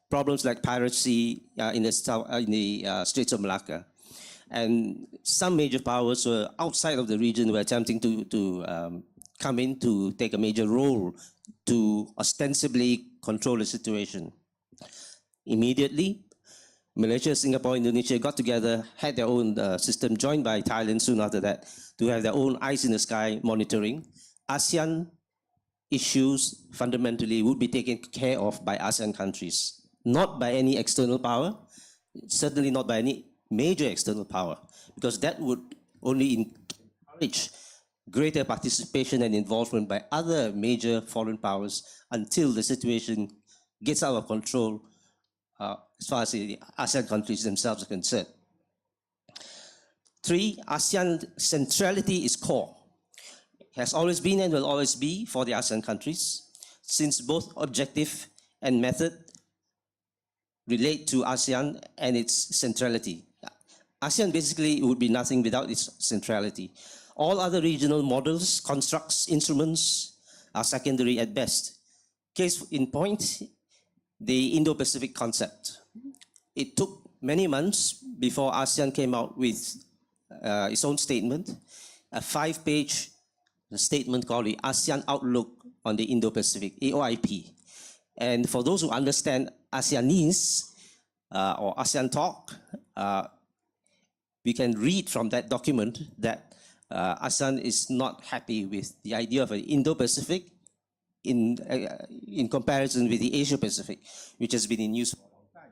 problems like piracy in the Straits of Malacca. And some major powers were outside of the region were attempting to come in to take a major role to ostensibly control the situation. Immediately, Malaysia, Singapore, Indonesia got together, had their own system, joined by Thailand soon after that, to have their own eyes in the sky monitoring. ASEAN issues fundamentally would be taken care of by ASEAN countries, not by any external power, certainly not by any major external power, because that would only encourage greater participation and involvement by other major foreign powers until the situation gets out of control as far as the ASEAN countries themselves are concerned. Three, ASEAN centrality is core. Has always been and will always be for the ASEAN countries, since both objective and method relate to ASEAN and its centrality. ASEAN basically would be nothing without its centrality. All other regional models, constructs, instruments are secondary at best. Case in point, the Indo-Pacific concept. It took many months before ASEAN came out with its own statement, a 5-page statement called the ASEAN Outlook on the Indo-Pacific, AOIP. And for those who understand ASEANese or ASEAN talk, we can read from that document that ASEAN is not happy with the idea of an Indo-Pacific in comparison with the Asia-Pacific, which has been in use for a long time.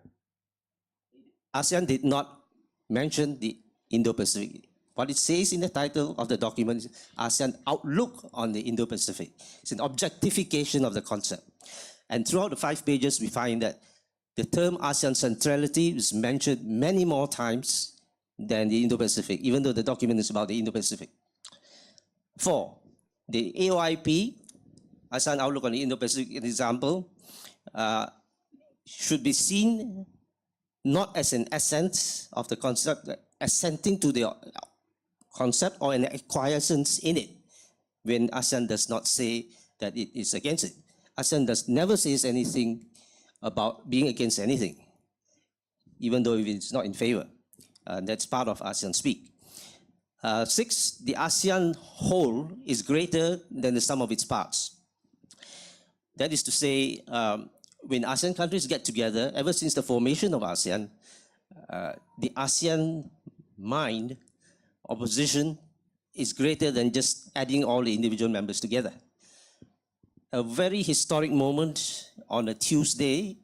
ASEAN did not mention the Indo-Pacific. What it says in the title of the document is ASEAN Outlook on the Indo-Pacific. It's an objectification of the concept. And throughout the 5 pages, we find that the term ASEAN centrality is mentioned many more times than the Indo-Pacific, even though the document is about the Indo-Pacific. 4, the AOIP, ASEAN Outlook on the Indo-Pacific, an example, should be seen not as an assent of the concept, assenting to the concept or an acquiescence in it, when ASEAN does not say that it is against it. ASEAN never says anything about being against anything, even though it's not in favor. That's part of ASEAN speak. 6, the ASEAN whole is greater than the sum of its parts. That is to say, when ASEAN countries get together, ever since the formation of ASEAN, the ASEAN mind or position is greater than just adding all the individual members together. A very historic moment on a Tuesday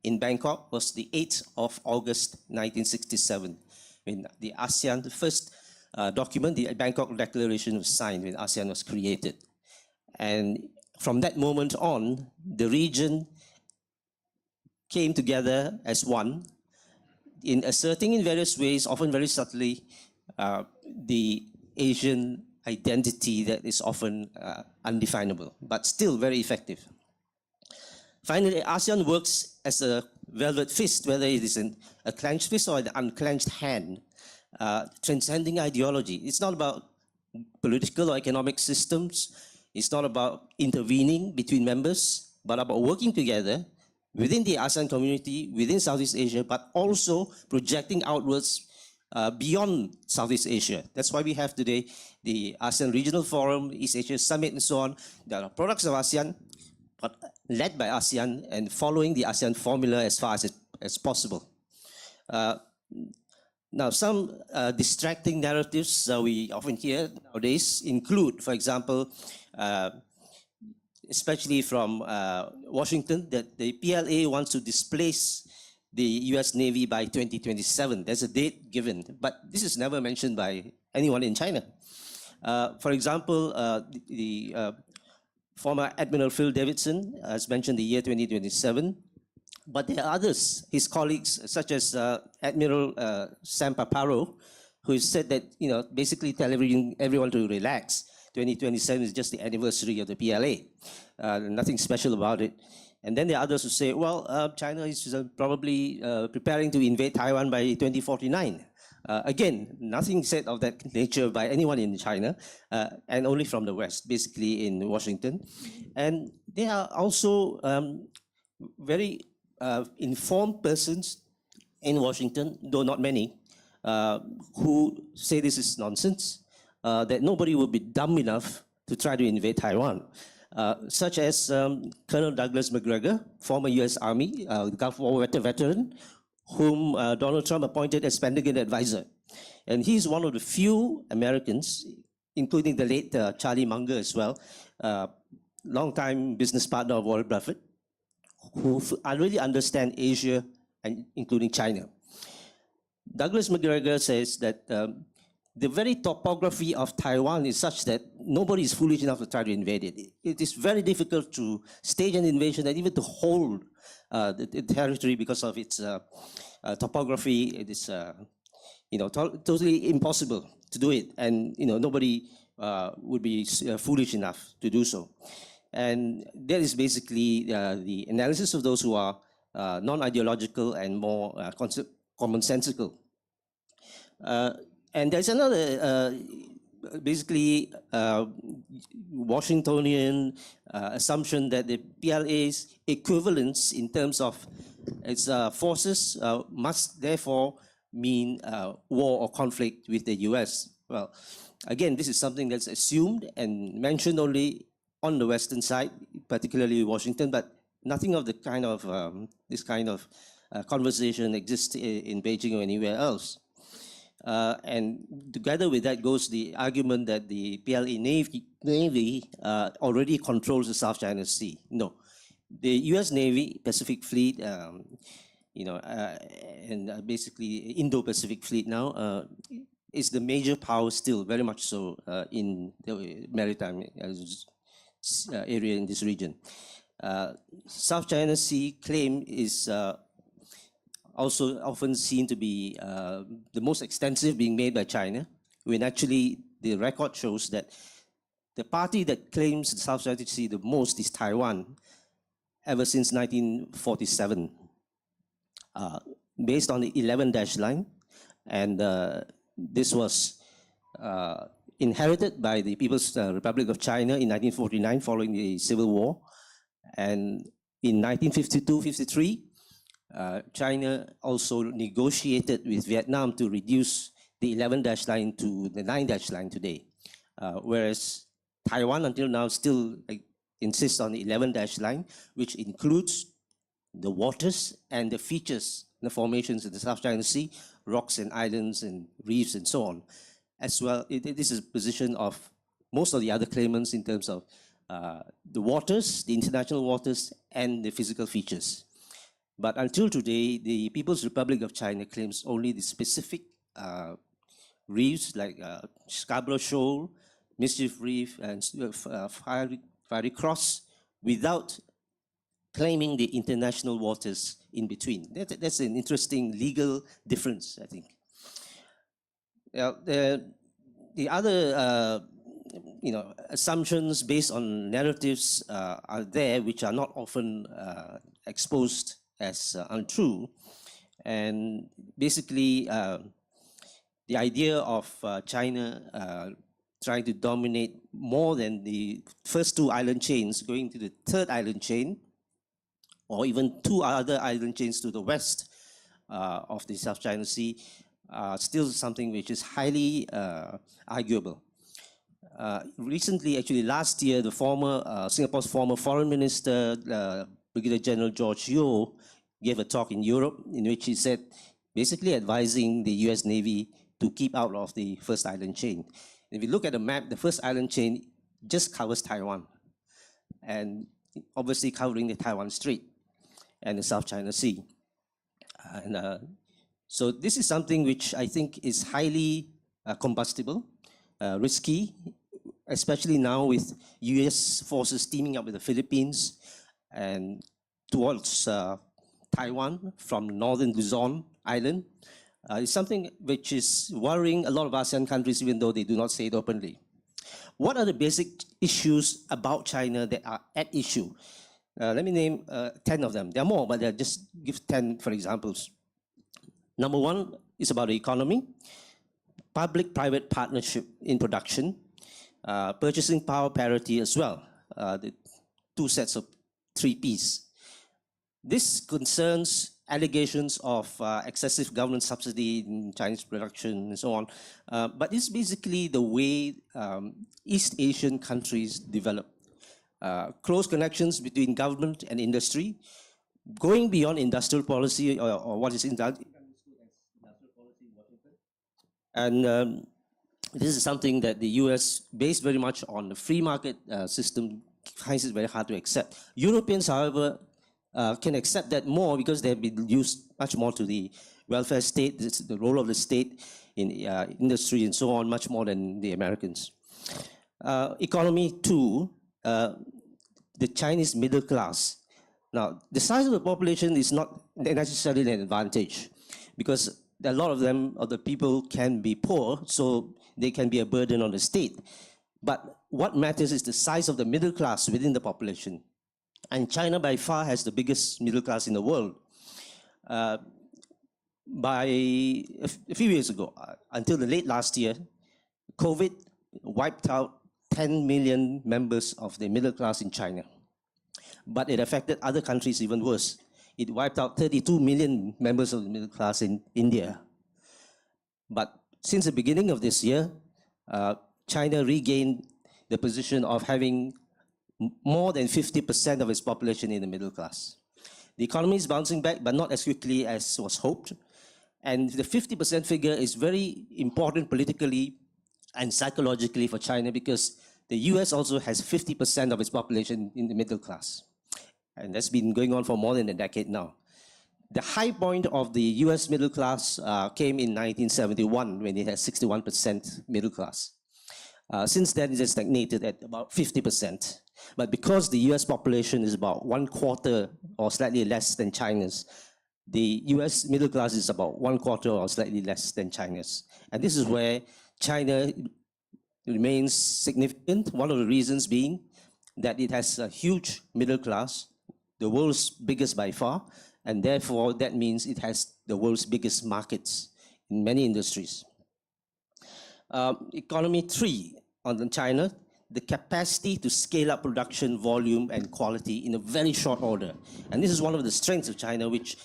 in Bangkok was the 8th of August 1967, when the ASEAN, the first document, the Bangkok Declaration, was signed when ASEAN was created. And from that moment on, the region came together as one, in asserting in various ways, often very subtly, the Asian identity that is often undefinable, but still very effective. Finally, ASEAN works as a velvet fist, whether it is a clenched fist or an unclenched hand, transcending ideology. It's not about political or economic systems. It's not about intervening between members, but about working together within the ASEAN community, within Southeast Asia, but also projecting outwards beyond Southeast Asia. That's why we have today the ASEAN Regional Forum, East Asia Summit, and so on. There are products of ASEAN, but led by ASEAN and following the ASEAN formula as far as possible. Now, some distracting narratives we often hear nowadays include, for example, especially from Washington, that the PLA wants to displace the US Navy by 2027. There's a date given, but this is never mentioned by anyone in China. For example, the former Admiral Phil Davidson has mentioned the year 2027, but there are others, his colleagues, such as Admiral Sam Paparo, who said that, basically tell everyone to relax. 2027 is just the anniversary of the PLA. Nothing special about it. And then there are others who say, well, China is probably preparing to invade Taiwan by 2049. Again, nothing said of that nature by anyone in China, and only from the West, basically in Washington. And there are also very informed persons in Washington, though not many, who say this is nonsense, that nobody will be dumb enough to try to invade Taiwan. Such as Colonel Douglas McGregor, former US Army, Gulf War veteran, whom Donald Trump appointed as Pentagon advisor. And he's one of the few Americans, including the late Charlie Munger as well, longtime business partner of Warren Buffett, who really understand Asia, and including China. Douglas McGregor says that the very topography of Taiwan is such that nobody is foolish enough to try to invade it. It is very difficult to stage an invasion and even to hold the territory because of its topography. It is totally impossible to do it, and nobody would be foolish enough to do so. And that is basically the analysis of those who are non-ideological and more commonsensical. And there's another, basically, Washingtonian assumption that the PLA's equivalence in terms of its forces must therefore mean war or conflict with the US. Well, again, this is something that's assumed and mentioned only on the Western side, particularly Washington, but nothing of the kind of this kind of conversation exists in Beijing or anywhere else. And together with that goes the argument that the PLA Navy already controls the South China Sea. No, the US Navy Pacific Fleet, and basically Indo-Pacific Fleet now is the major power still, very much so in the maritime area in this region. South China Sea claim is also often seen to be the most extensive being made by China, when actually the record shows that the party that claims the South China Sea the most is Taiwan, ever since 1947, based on the 11-dash line. And this was inherited by the People's Republic of China in 1949 following the Civil War. And in 1952-53, China also negotiated with Vietnam to reduce the 11-dash line to the 9-dash line today, whereas Taiwan until now still insists on the 11-dash line, which includes the waters and the features, the formations in the South China Sea, rocks and islands and reefs and so on. As well, this is a position of most of the other claimants in terms of the waters, the international waters, and the physical features. But until today, the People's Republic of China claims only the specific reefs like Scarborough Shoal, Mischief Reef, and Fiery Cross, without claiming the international waters in between. That's an interesting legal difference, I think. The other assumptions based on narratives are there, which are not often exposed as untrue. And basically, the idea of China trying to dominate more than the first two island chains, going to the third island chain, or even two other island chains to the west of the South China Sea, still something which is highly arguable. Recently, actually last year, the Singapore's former Foreign Minister, Brigadier General George Yeo, gave a talk in Europe in which he said, basically advising the US Navy to keep out of the first island chain. If you look at the map, the first island chain just covers Taiwan, and obviously covering the Taiwan Strait and the South China Sea. So this is something which I think is highly combustible, risky, especially now with US forces teaming up with the Philippines and towards Taiwan from northern Luzon Island. It's something which is worrying a lot of ASEAN countries, even though they do not say it openly. What are the basic issues about China that are at issue? Let me name 10 of them. There are more, but I'll just give 10 for examples. Number one is about the economy, public-private partnership in production, purchasing power parity as well, the two sets of 3 Ps. This concerns allegations of excessive government subsidy in Chinese production and so on, but it's basically the way East Asian countries develop. Close connections between government and industry, going beyond industrial policy or what is industrial policy in Washington. And this is something that the US, based very much on the free market system, finds it very hard to accept. Europeans, however, can accept that more because they have been used much more to the welfare state, the role of the state in industry and so on, much more than the Americans. Economy two, the Chinese middle class. Now, the size of the population is not necessarily an advantage because a lot of them, of the people, can be poor, so they can be a burden on the state. But what matters is the size of the middle class within the population. And China by far has the biggest middle class in the world. By a few years ago, until the late last year, COVID wiped out 10 million members of the middle class in China. But it affected other countries even worse. It wiped out 32 million members of the middle class in India. But since the beginning of this year, China regained the position of having more than 50% of its population in the middle class. The economy is bouncing back, but not as quickly as was hoped. And the 50% figure is very important politically and psychologically for China because the US also has 50% of its population in the middle class. And that's been going on for more than a decade now. The high point of the US middle class came in 1971 when it had 61% middle class. Since then, it has stagnated at about 50%. But because the US population is about 1/4 or slightly less than China's, the US middle class is about 1/4 or slightly less than China's. And this is where China remains significant. One of the reasons being that it has a huge middle class, the world's biggest by far, and therefore that means it has the world's biggest markets in many industries. Economy 3 on China, the capacity to scale up production volume and quality in a very short order. And this is one of the strengths of China, which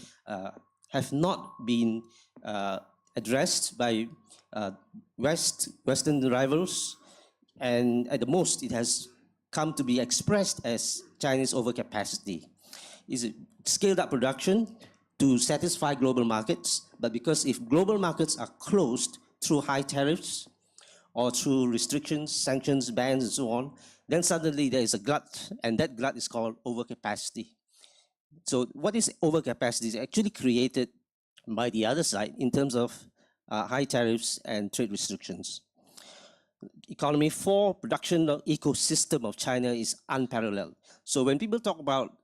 have not been addressed by Western rivals. And at the most, it has come to be expressed as China's overcapacity. Is it scaled up production to satisfy global markets? But because if global markets are closed through high tariffs, or through restrictions, sanctions, bans, and so on, then suddenly there is a glut, and that glut is called overcapacity. So what is overcapacity? It's actually created by the other side in terms of high tariffs and trade restrictions. Economy 4, production ecosystem of China is unparalleled. So when people talk about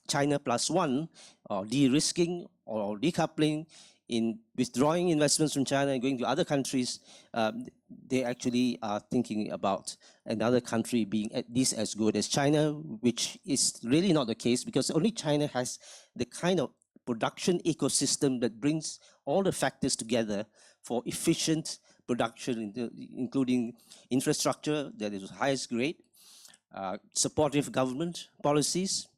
China +1, or de-risking or decoupling, in withdrawing investments from China and going to other countries, they actually are thinking about another country being at least as good as China, which is really not the case because only China has the kind of production ecosystem that brings all the factors together for efficient production, including infrastructure that is highest grade, supportive government policies,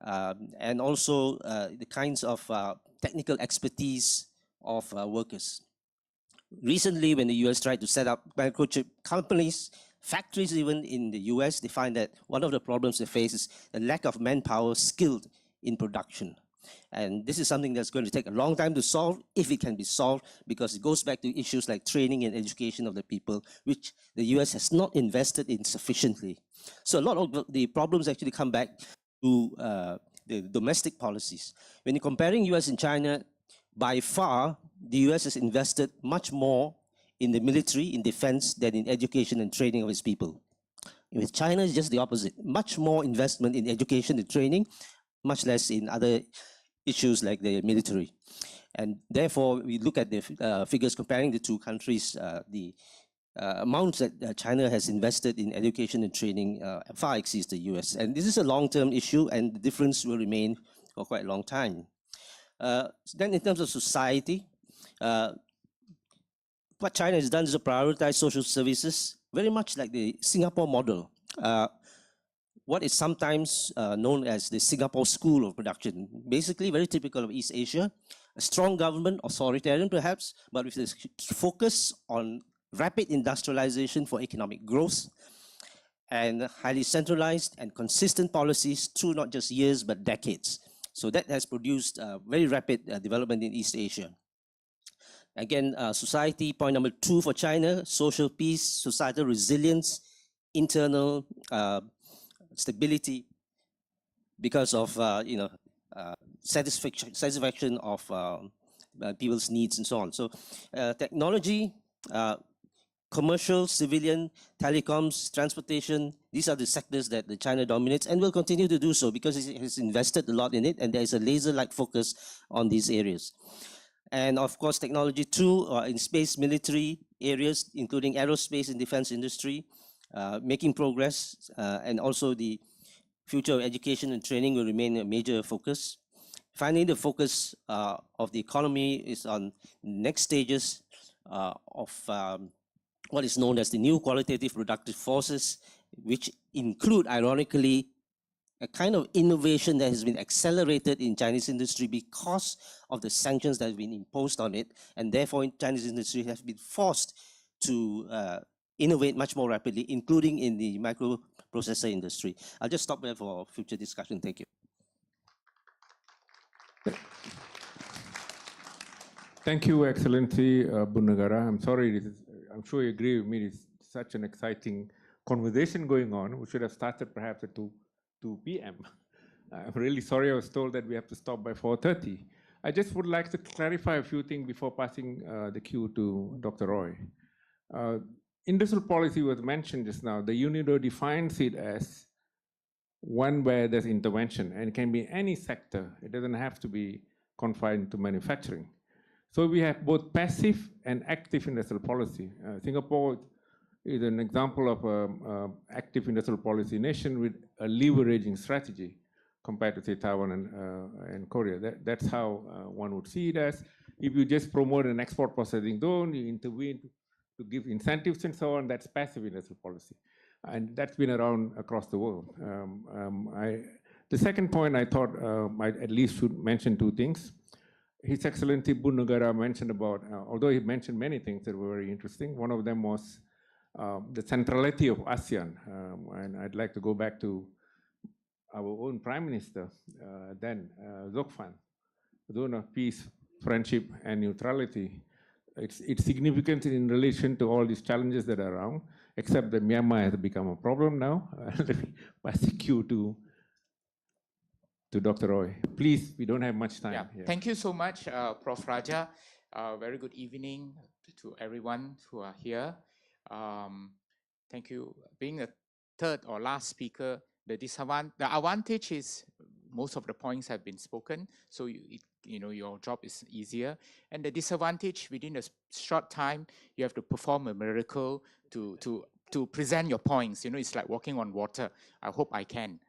and also the kinds of technical expertise of workers. Recently, when the US tried to set up microchip companies, factories even in the US, they find that one of the problems they face is the lack of manpower skilled in production. And this is something that's going to take a long time to solve, if it can be solved, because it goes back to issues like training and education of the people, which the US has not invested in sufficiently. So a lot of the problems actually come back to the domestic policies. When you're comparing US and China, by far, the US has invested much more in the military, in defense, than in education and training of its people. With China, it's just the opposite. Much more investment in education and training, much less in other issues like the military. And therefore, we look at the figures comparing the two countries, the amounts that China has invested in education and training far exceeds the US. And this is a long-term issue, and the difference will remain for quite a long time. Then in terms of society, what China has done is to prioritize social services, very much like the Singapore model. What is sometimes known as the Singapore School of Production, basically very typical of East Asia, a strong government, authoritarian perhaps, but with this focus on rapid industrialization for economic growth, and highly centralized and consistent policies through not just years, but decades. So that has produced very rapid development in East Asia. Again, society, point number 2 for China, social peace, societal resilience, internal stability, because of satisfaction of people's needs and so on. So technology, commercial, civilian, telecoms, transportation, these are the sectors that China dominates and will continue to do so because it has invested a lot in it, and there is a laser-like focus on these areas. And of course, technology too, in space, military areas, including aerospace and defense industry, making progress, and also the future of education and training will remain a major focus. Finally, the focus of the economy is on next stages of what is known as the new qualitative productive forces, which include, ironically, a kind of innovation that has been accelerated in Chinese industry because of the sanctions that have been imposed on it, and therefore Chinese industry has been forced to innovate much more rapidly, including in the microprocessor industry. I'll just stop there for future discussion. Thank you. Thank you, Excellency Bunn Nagara. I'm sorry, I'm sure you agree with me, it's such an exciting conversation going on. We should have started perhaps at 2 p.m. I'm really sorry I was told that we have to stop by 4:30. I just would like to clarify a few things before passing the cue to Dr. Roy. Industrial policy was mentioned just now. The UNIDO defines it as one where there's intervention, and it can be any sector. It doesn't have to be confined to manufacturing. So we have both passive and active industrial policy. Singapore is an example of an active industrial policy nation with a leveraging strategy compared to, say, Taiwan and Korea. That's how one would see it as. If you just promote an export processing zone, you intervene to give incentives and so on, that's passive industrial policy. And that's been around across the world. The second point I thought I at least should mention two things. His Excellency Bunn Nagara mentioned about, although he mentioned many things that were very interesting, one of them was the centrality of ASEAN. And I'd like to go back to our own Prime Minister, then Zokfan, zone of peace, friendship, and neutrality. It's significant in relation to all these challenges that are around, except that Myanmar has become a problem now. Let me pass the cue to Dr. Roy. Please, we don't have much time. Yeah. Thank you so much, Prof. Rajah. Very good evening to everyone who are here. Thank you. Being the third or last speaker, the advantage is most of the points have been spoken, so your job is easier. And the disadvantage, within a short time, you have to perform a miracle to present your points. It's like walking on water. I hope I can.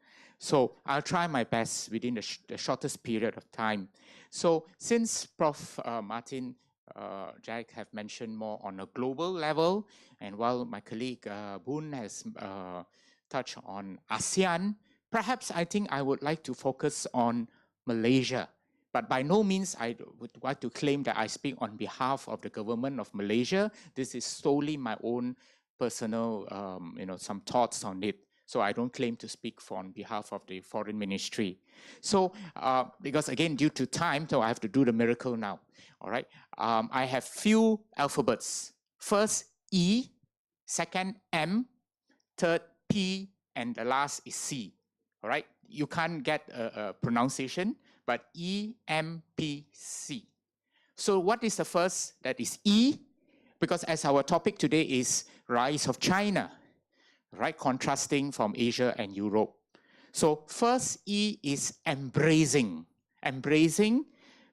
So I'll try my best within the shortest period of time. So since Prof. Martin Jacques have mentioned more on a global level, and while my colleague Bunn has touched on ASEAN, perhaps I think I would like to focus on Malaysia. But by no means I would want to claim that I speak on behalf of the government of Malaysia. This is solely my own personal, some thoughts on it. So I don't claim to speak on behalf of the Foreign Ministry. So because again, due to time, so I have to do the miracle now. All right. I have few alphabets. First E, second M, third P, and the last is C. All right. You can't get a pronunciation, but E, M, P, C. So what is the first? That is E, because as our topic today is rise of China, right? Contrasting from Asia and Europe. So first E is embracing. Embracing,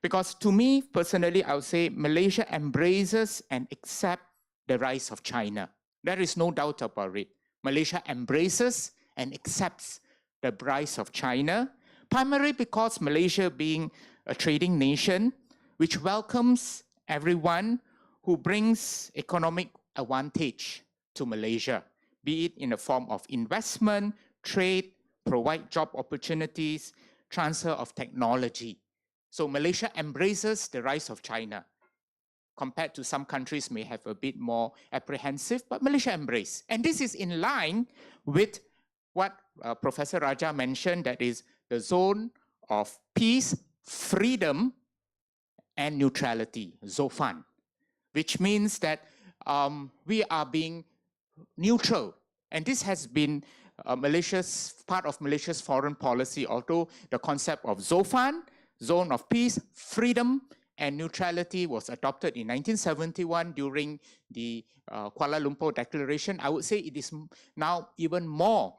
because to me personally, I would say Malaysia embraces and accepts the rise of China. There is no doubt about it. Malaysia embraces and accepts the rise of China, primarily because Malaysia being a trading nation, which welcomes everyone who brings economic advantage to Malaysia, be it in the form of investment, trade, provide job opportunities, transfer of technology. So Malaysia embraces the rise of China. Compared to some countries may have a bit more apprehensive, but Malaysia embraces. And this is in line with what Professor Rajah mentioned, that is the zone of peace, freedom, and neutrality, ZOFAN, which means that we are being neutral. And this has been part of Malaysia's foreign policy, although the concept of ZOFAN, zone of peace, freedom, and neutrality was adopted in 1971 during the Kuala Lumpur Declaration. I would say it is now even more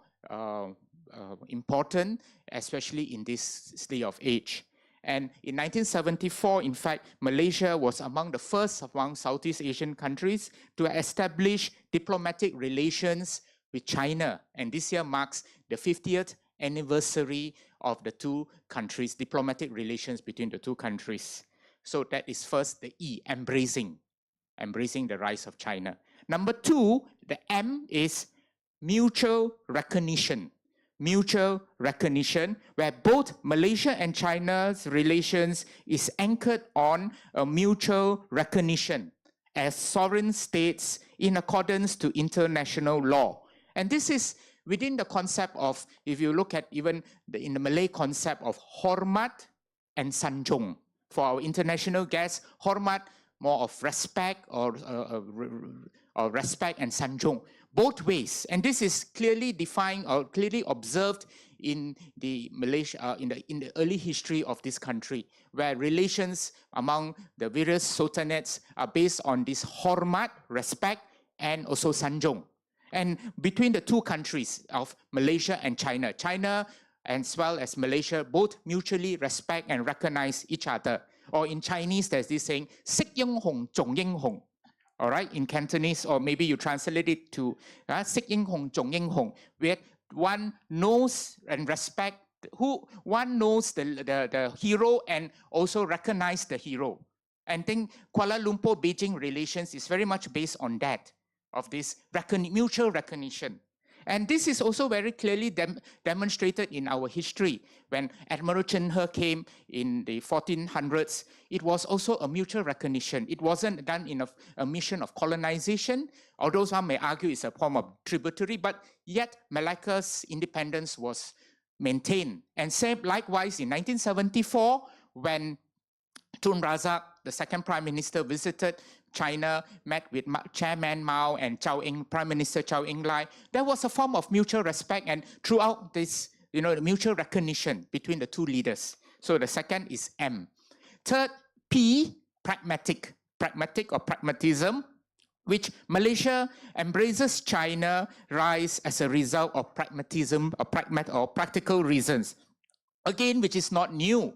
important, especially in this day of age. And in 1974, in fact, Malaysia was among the first among Southeast Asian countries to establish diplomatic relations with China. And this year marks the 50th anniversary of the two countries, diplomatic relations between the two countries. So that is first the E, embracing the rise of China. Number two, the M is mutual recognition. Mutual recognition, where both Malaysia and China's relations is anchored on a mutual recognition as sovereign states in accordance to international law. And this is within the concept of, if you look at even in the Malay concept of hormat and sanjung. For our international guests, hormat, more of respect or respect, and sanjung, both ways. And this is clearly defined or clearly observed in the Malaysia, in the early history of this country, where relations among the various sultanates are based on this hormat, respect, and also sanjung. And between the two countries of Malaysia and China, China as well as Malaysia both mutually respect and recognize each other. Or in Chinese, there's this saying, Sik Ying Hong, Zhong Ying Hong. All right, in Cantonese, or maybe you translate it to Sik Ying Hong, Zhong Ying Hong, where one knows and respect one knows the hero and also recognize the hero. And I think Kuala Lumpur-Beijing relations is very much based on that, of this mutual recognition. And this is also very clearly demonstrated in our history. When Admiral Chen He came in the 1400s, it was also a mutual recognition. It wasn't done in a mission of colonization, although some may argue it's a form of tributary, but yet Malacca's independence was maintained. And same likewise in 1974, when Tun Razak, the second Prime Minister, visited China, met with Chairman Mao and Prime Minister Zhou Enlai. There was a form of mutual respect, and throughout this, the mutual recognition between the two leaders. So the second is M. Third, P, pragmatic. Pragmatic or pragmatism, which Malaysia embraces China rise as a result of pragmatism or practical reasons. Again, which is not new.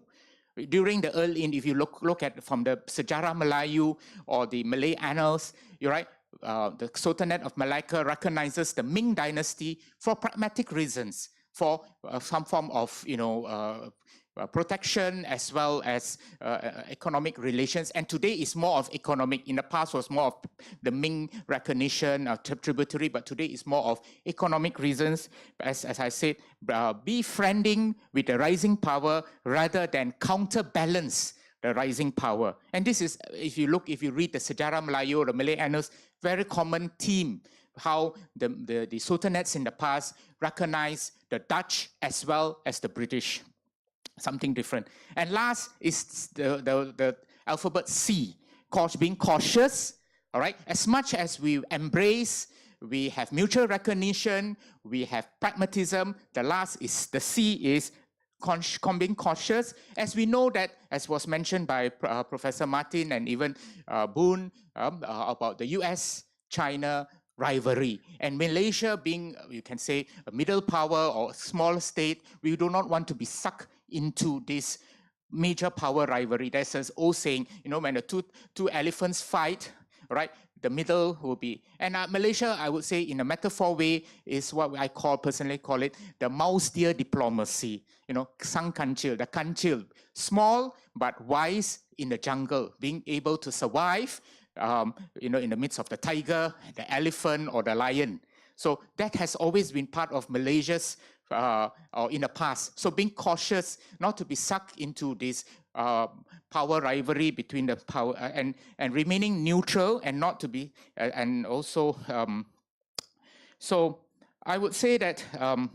During the early, if you look at from the Sejarah Melayu or the Malay annals, you're right, the Sultanate of Malacca recognizes the Ming dynasty for pragmatic reasons, for some form of protection as well as economic relations. And today is more of economic. In the past was more of the Ming recognition, tributary, but today is more of economic reasons. As I said, befriending with the rising power rather than counterbalance the rising power. And this is, if you read the Sejarah Melayu or the Malay annals, very common theme, how the sultanates in the past recognize the Dutch as well as the British. Something different. And last is the alphabet C, being cautious. All right, as much as we embrace, we have mutual recognition, we have pragmatism. The last is the C is being cautious. As we know that, as was mentioned by Professor Martin and even Bunn about the US-China rivalry, and Malaysia being, you can say, a middle power or a small state, we do not want to be sucked into this major power rivalry. There's an old saying, when the two elephants fight, right, the middle will be, and Malaysia, I would say in a metaphor way, is what I personally call it, the mouse deer diplomacy. Sang kancil, the kancil, small but wise in the jungle, being able to survive, in the midst of the tiger, the elephant, or the lion. So that has always been part of Malaysia's or in the past. So being cautious not to be sucked into this power rivalry between the power and remaining neutral and not to be and also so I would say that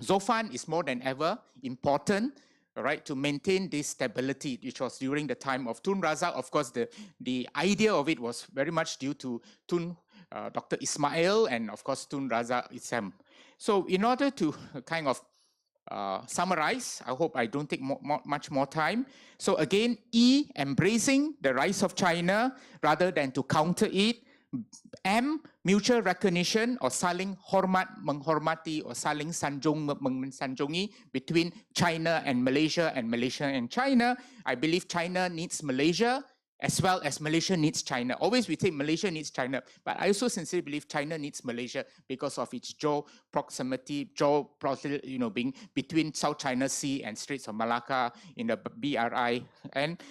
Zofan is more than ever important, right, to maintain this stability, which was during the time of Tun Razak. Of course, the idea of it was very much due to Dr. Ismail and of course Tun Razak itself. So in order to kind of summarize, I hope I don't take much more time. So again, E, embracing the rise of China rather than to counter it. M, mutual recognition or saling hormat menghormati or saling sanjung mensanjungi between China and Malaysia and China. I believe China needs Malaysia as well as Malaysia needs China. Always we say Malaysia needs China, but I also sincerely believe China needs Malaysia because of its proximity, being between South China Sea and Straits of Malacca in the BRI, and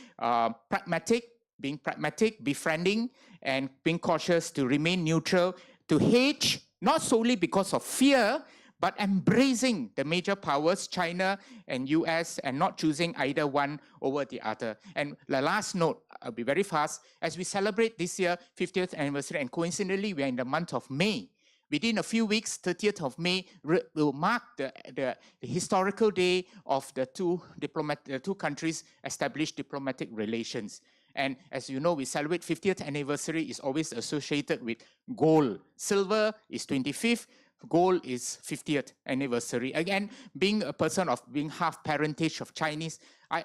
being pragmatic, befriending, and being cautious to remain neutral, to hedge, not solely because of fear, but embracing the major powers, China and US, and not choosing either one over the other. And the last note, I'll be very fast, as we celebrate this year 50th anniversary, and coincidentally, we are in the month of May, Within a few weeks, 30th of May will mark the historical day of the two countries established diplomatic relations. And as you know, we celebrate 50th anniversary is always associated with gold. Silver is 25th, gold is 50th anniversary. Again, being a person of being half parentage of Chinese,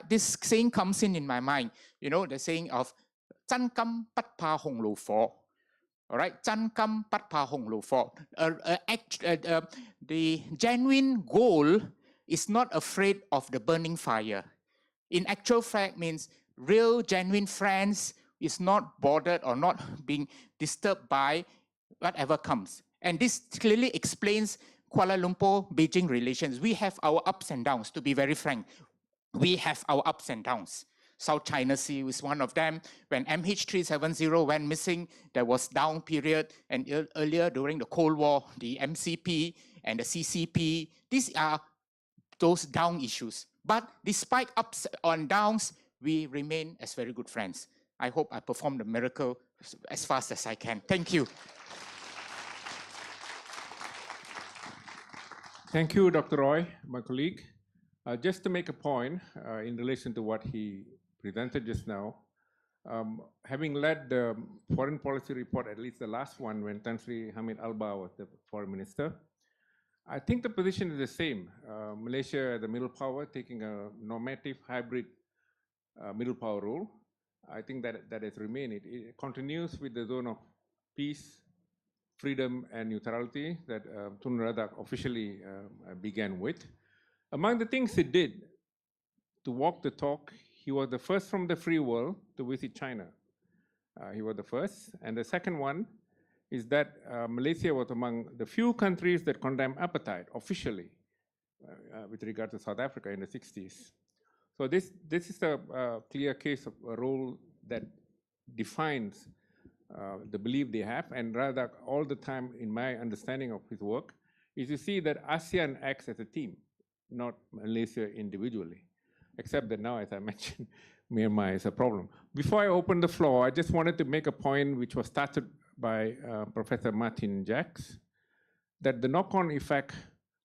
this saying comes in my mind. You know, the saying of 真金不怕紅爐火. All right, 真金不怕紅爐火. The genuine gold is not afraid of the burning fire. In actual fact means real genuine friends is not bothered or not being disturbed by whatever comes. And this clearly explains Kuala Lumpur-Beijing relations. We have our ups and downs, to be very frank. We have our ups and downs. South China Sea was one of them. When MH370 went missing, there was down period. And earlier during the Cold War, the MCP and the CCP, these are those down issues. But despite ups and downs, we remain as very good friends. I hope I performed the miracle as fast as I can. Thank you. Thank you, Dr. Roy, my colleague. Just to make a point in relation to what he presented just now, having led the foreign policy report, at least the last one, when Tan Sri Hamid Alba was the foreign minister, I think the position is the same. Malaysia, the middle power, taking a normative hybrid middle power role. I think that has remained. It continues with the zone of peace, freedom, and neutrality that Tun Razak officially began with. Among the things he did to walk the talk, he was the first from the free world to visit China. He was the first. And the second one is that Malaysia was among the few countries that condemned apartheid officially with regard to South Africa in the 60s. So this is a clear case of a role that defines the belief they have. And rather, all the time, in my understanding of his work, is to see that ASEAN acts as a team, not Malaysia individually. Except that now, as I mentioned, Myanmar is a problem. Before I open the floor, I just wanted to make a point which was started by Professor Martin Jacques, that the knock-on effect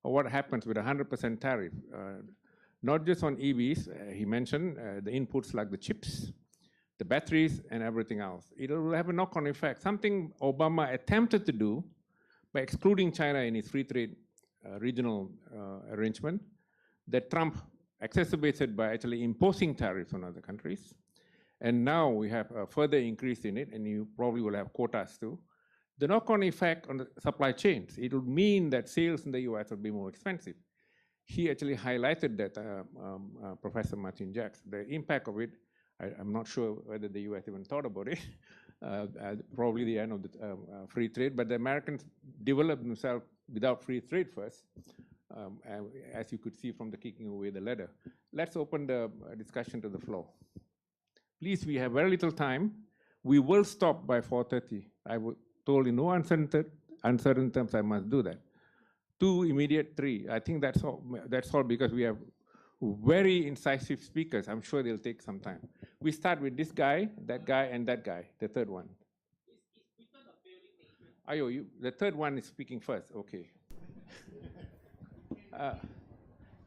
of what happens with 100% tariff, not just on EVs, he mentioned the inputs like the chips, the batteries, and everything else. It will have a knock-on effect, something Obama attempted to do by excluding China in his free trade regional arrangement, that Trump exacerbated by actually imposing tariffs on other countries. And now we have a further increase in it, and you probably will have quotas too. The knock-on effect on the supply chains, it will mean that sales in the US will be more expensive. He actually highlighted that, Professor Martin Jacques, the impact of it. I'm not sure whether the US even thought about it, probably the end of the free trade, but the Americans developed themselves without free trade first, as you could see from the kicking away the ladder. Let's open the discussion to the floor. Please, we have very little time. We will stop by 4:30. I told in no uncertain terms I must do that. 2 immediate, 3. I think that's all because we have very incisive speakers. I'm sure they'll take some time. We start with this guy, and that guy, the third one. Ayo, the third one is speaking first. Okay.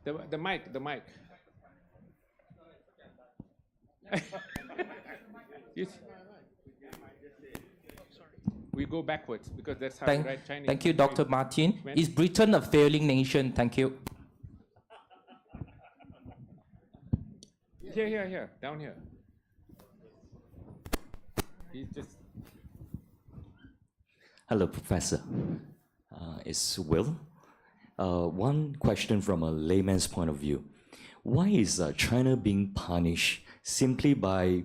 The mic. We go backwards because that's how we write Chinese. Thank you, Dr. Martin. Is Britain a failing nation? Thank you. Here, down here. He's just. Hello, Professor. It's Will. One question from a layman's point of view. Why is China being punished simply by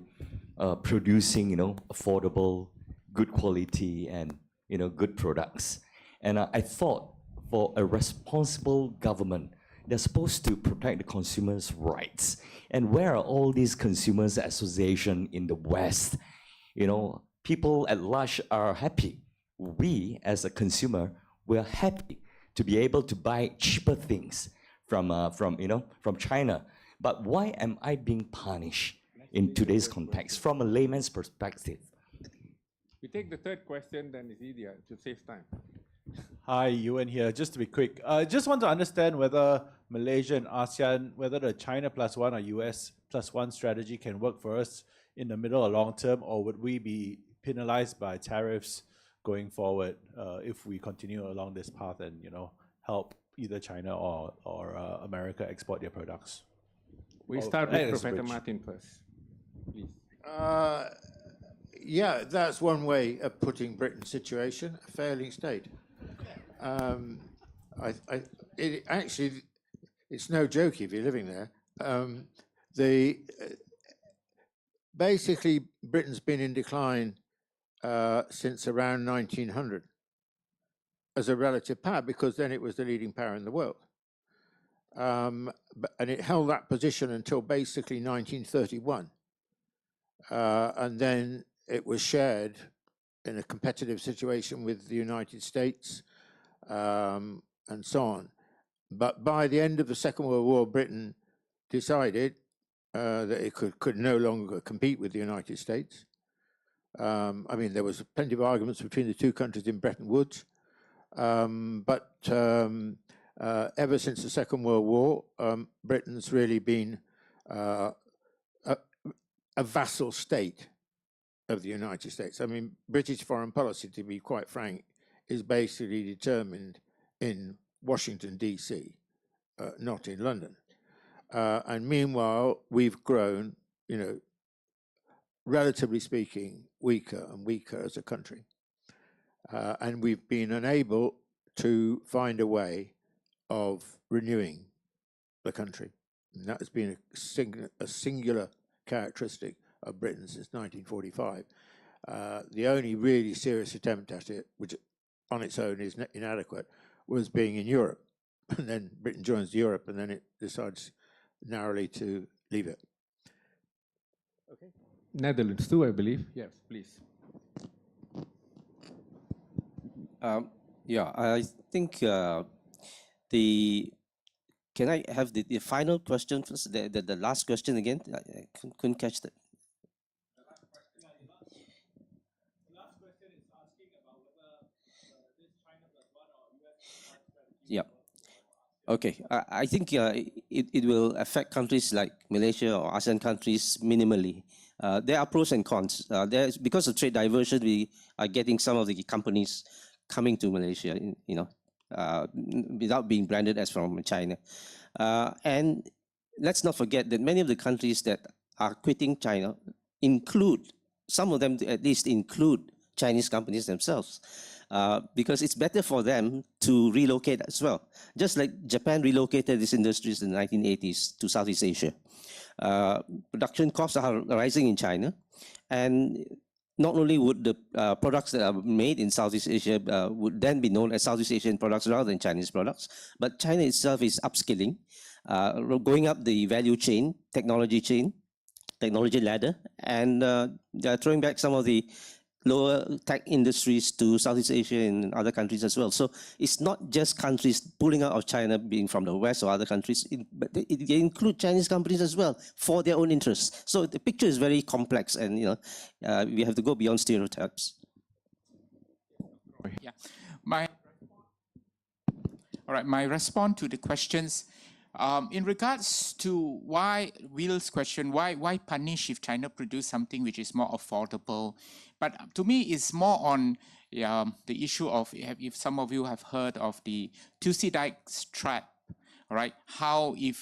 producing, affordable, good quality and, good products? And I thought for a responsible government, they're supposed to protect the consumers' rights. And where are all these consumers' associations in the West? People at large are happy. We, as a consumer, we're happy to be able to buy cheaper things from China. But why am I being punished in today's context from a layman's perspective? We take the third question, then it's easier to save time. Hi, Ewan here. Just to be quick, just want to understand whether Malaysia and ASEAN, whether the China +1 or US +1 strategy can work for us in the middle or long term, or would we be penalized by tariffs going forward if we continue along this path and help either China or America export their products? We start with Professor Martin first, please. Yeah, that's one way of putting Britain's situation, a failing state. Actually, it's no joke if you're living there. Basically, Britain's been in decline since around 1900 as a relative power, because then it was the leading power in the world. And it held that position until basically 1931. And then it was shared in a competitive situation with the United States and so on. But by the end of the Second World War, Britain decided that it could no longer compete with the United States. I mean, there was plenty of arguments between the two countries in Bretton Woods. But ever since the Second World War, Britain's really been a vassal state of the United States. I mean, British foreign policy, to be quite frank, is basically determined in Washington, D.C., not in London. And meanwhile, we've grown, relatively speaking, weaker and weaker as a country. And we've been unable to find a way of renewing the country. And that has been a singular characteristic of Britain since 1945. The only really serious attempt at it, which on its own is inadequate, was being in Europe. And then Britain joins Europe, and then it decides narrowly to leave it. Okay. Netherlands too, I believe. Yes, please. Yeah, I think can I have the final question first, the last question again? I couldn't catch that. Yeah. Okay. I think it will affect countries like Malaysia or ASEAN countries minimally. There are pros and cons. Because of trade diversion, we are getting some of the companies coming to Malaysia, without being branded as from China. And let's not forget that many of the countries that are quitting China some of them at least include Chinese companies themselves. Because it's better for them to relocate as well. Just like Japan relocated its industries in the 1980s to Southeast Asia. Production costs are rising in China, and not only would the products that are made in Southeast Asia would then be known as Southeast Asian products rather than Chinese products, but China itself is upskilling, going up the value chain, technology ladder, and they're throwing back some of the lower tech industries to Southeast Asia and other countries as well. So it's not just countries pulling out of China being from the West or other countries, but they include Chinese companies as well for their own interests. So the picture is very complex, and we have to go beyond stereotypes. Yeah, my response to the questions. In regards to Will's question, why punish if China produce something which is more affordable? But to me, it's more on the issue of, if some of you have heard of the Thucydides trap, right? How do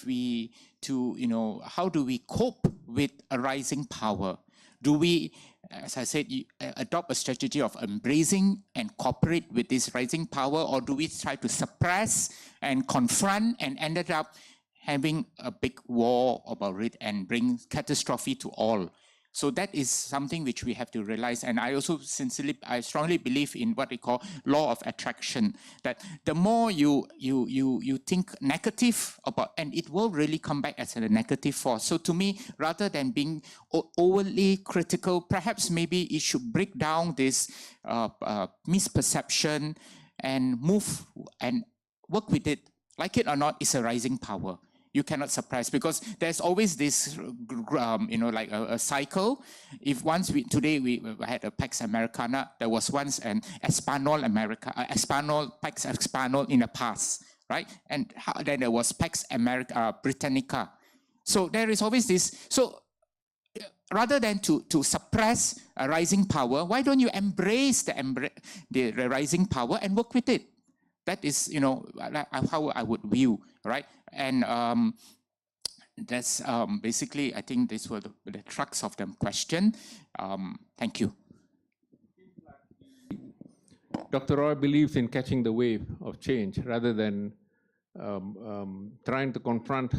we cope with a rising power? Do we, as I said, adopt a strategy of embracing and cooperate with this rising power, or do we try to suppress and confront and ended up having a big war about it and bring catastrophe to all? So that is something which we have to realize. And I also I strongly believe in what we call law of attraction, that the more you think negative about, and it will really come back as a negative force. So to me, rather than being overly critical, perhaps maybe it should break down this misperception and move and work with it. Like it or not, it's a rising power. You cannot suppress, because there's always this, like a cycle. If once today we had a Pax Americana, there was once an Espanol Pax Espanol in the past, right? And then there was Pax Britannica. So there is always this. So rather than to suppress a rising power, why don't you embrace the rising power and work with it? That is, how I would view, right? And that's basically, I think these were the crux of the question. Thank you. Dr. Roy believes in catching the wave of change rather than trying to confront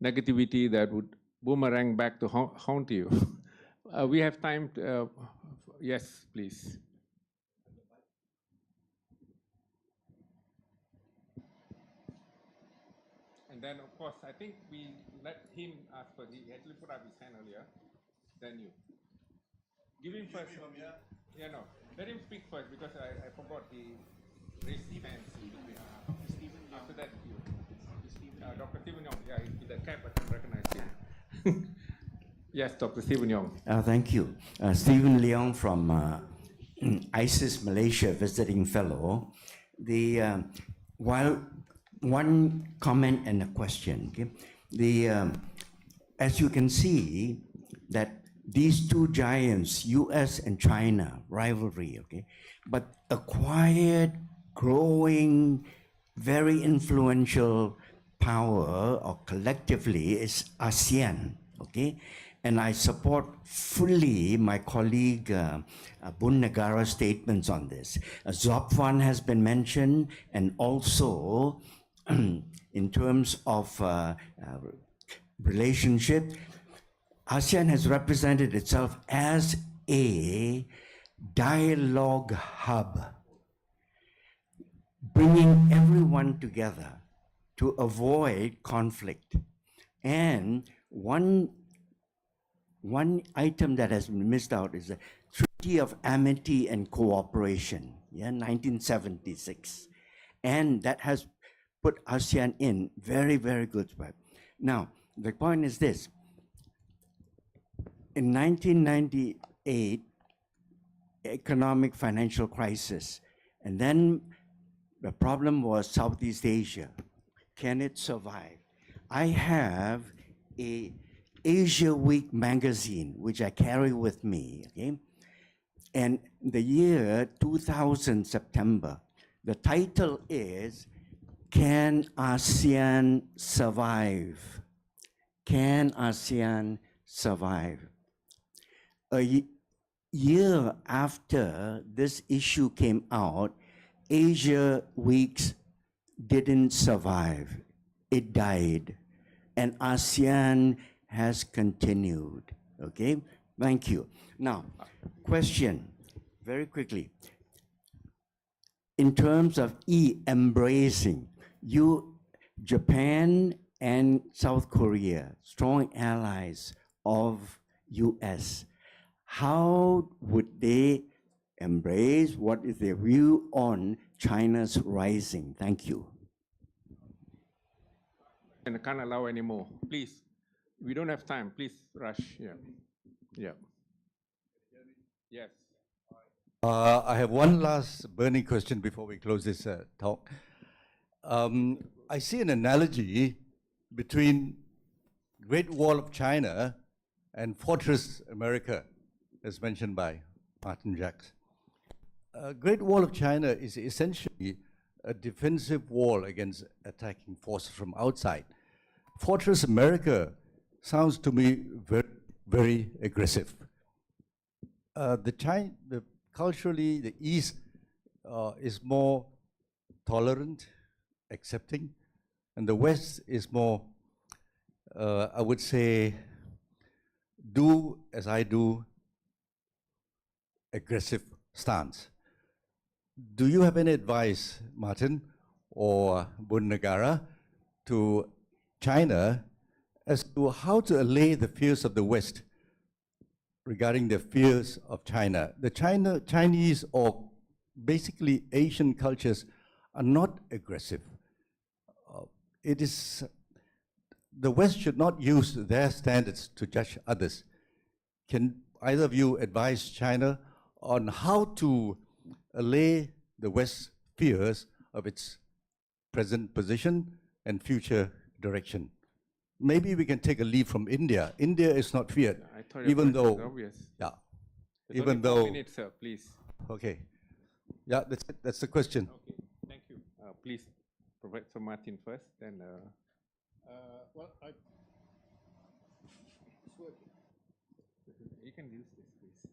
negativity that would boomerang back to haunt you. We have time to, yes, please. And then, of course, I think we let him ask first. He actually put up his hand earlier. Then you. Give him first. Yeah, no. Let him speak first, because I forgot he raised his hand. After that, you. Dr. Stephen Yong. Yeah, with the cap, I can recognize him. Yes, Dr. Stephen Yong. Thank you. Stephen Leong from ISIS Malaysia, visiting fellow. While one comment and a question. Okay? As you can see, that these two giants, US and China, rivalry, okay, but a quiet, growing, very influential power, or collectively, is ASEAN, okay? And I support fully my colleague Bunn Nagara's statements on this. Zopfan has been mentioned, and also in terms of relationship, ASEAN has represented itself as a dialogue hub, bringing everyone together to avoid conflict. And one item that has been missed out is the Treaty of Amity and Cooperation, 1976. And that has put ASEAN in very, very good spot. Now, the point is this. In 1998, economic financial crisis, and then the problem was Southeast Asia. Can it survive? I have a Asia Week magazine, which I carry with me, okay? And the year 2000, September, the title is, Can ASEAN Survive? Can ASEAN survive? A year after this issue came out, Asia Weeks didn't survive. It died. And ASEAN has continued. Okay? Thank you. Now, question, very quickly. In terms of embracing, Japan and South Korea, strong allies of US, how would they embrace? What is their view on China's rising? Thank you. And I can't allow any more. Please, we don't have time. Please rush. Yeah. Yeah. Yes. I have one last burning question before we close this talk. I see an analogy between Great Wall of China and Fortress America, as mentioned by Martin Jacques. Great Wall of China is essentially a defensive wall against attacking forces from outside. Fortress America sounds to me very, very aggressive. Culturally, the East is more tolerant, accepting, and the West is more, I would say, do as I do, aggressive stance. Do you have any advice, Martin or Bunn Nagara, to China as to how to allay the fears of the West regarding the fears of China? The Chinese or basically Asian cultures are not aggressive. It is the West should not use their standards to judge others. Can either of you advise China on how to allay the West's fears of its present position and future direction? Maybe we can take a lead from India. India is not feared, I thought your even point was though, obvious. yeah, There's even only 4 though, minutes, sir, please. okay, yeah, that's it. That's the question. Okay, thank you. Please, Professor Martin first, then. Well, You can use this, please.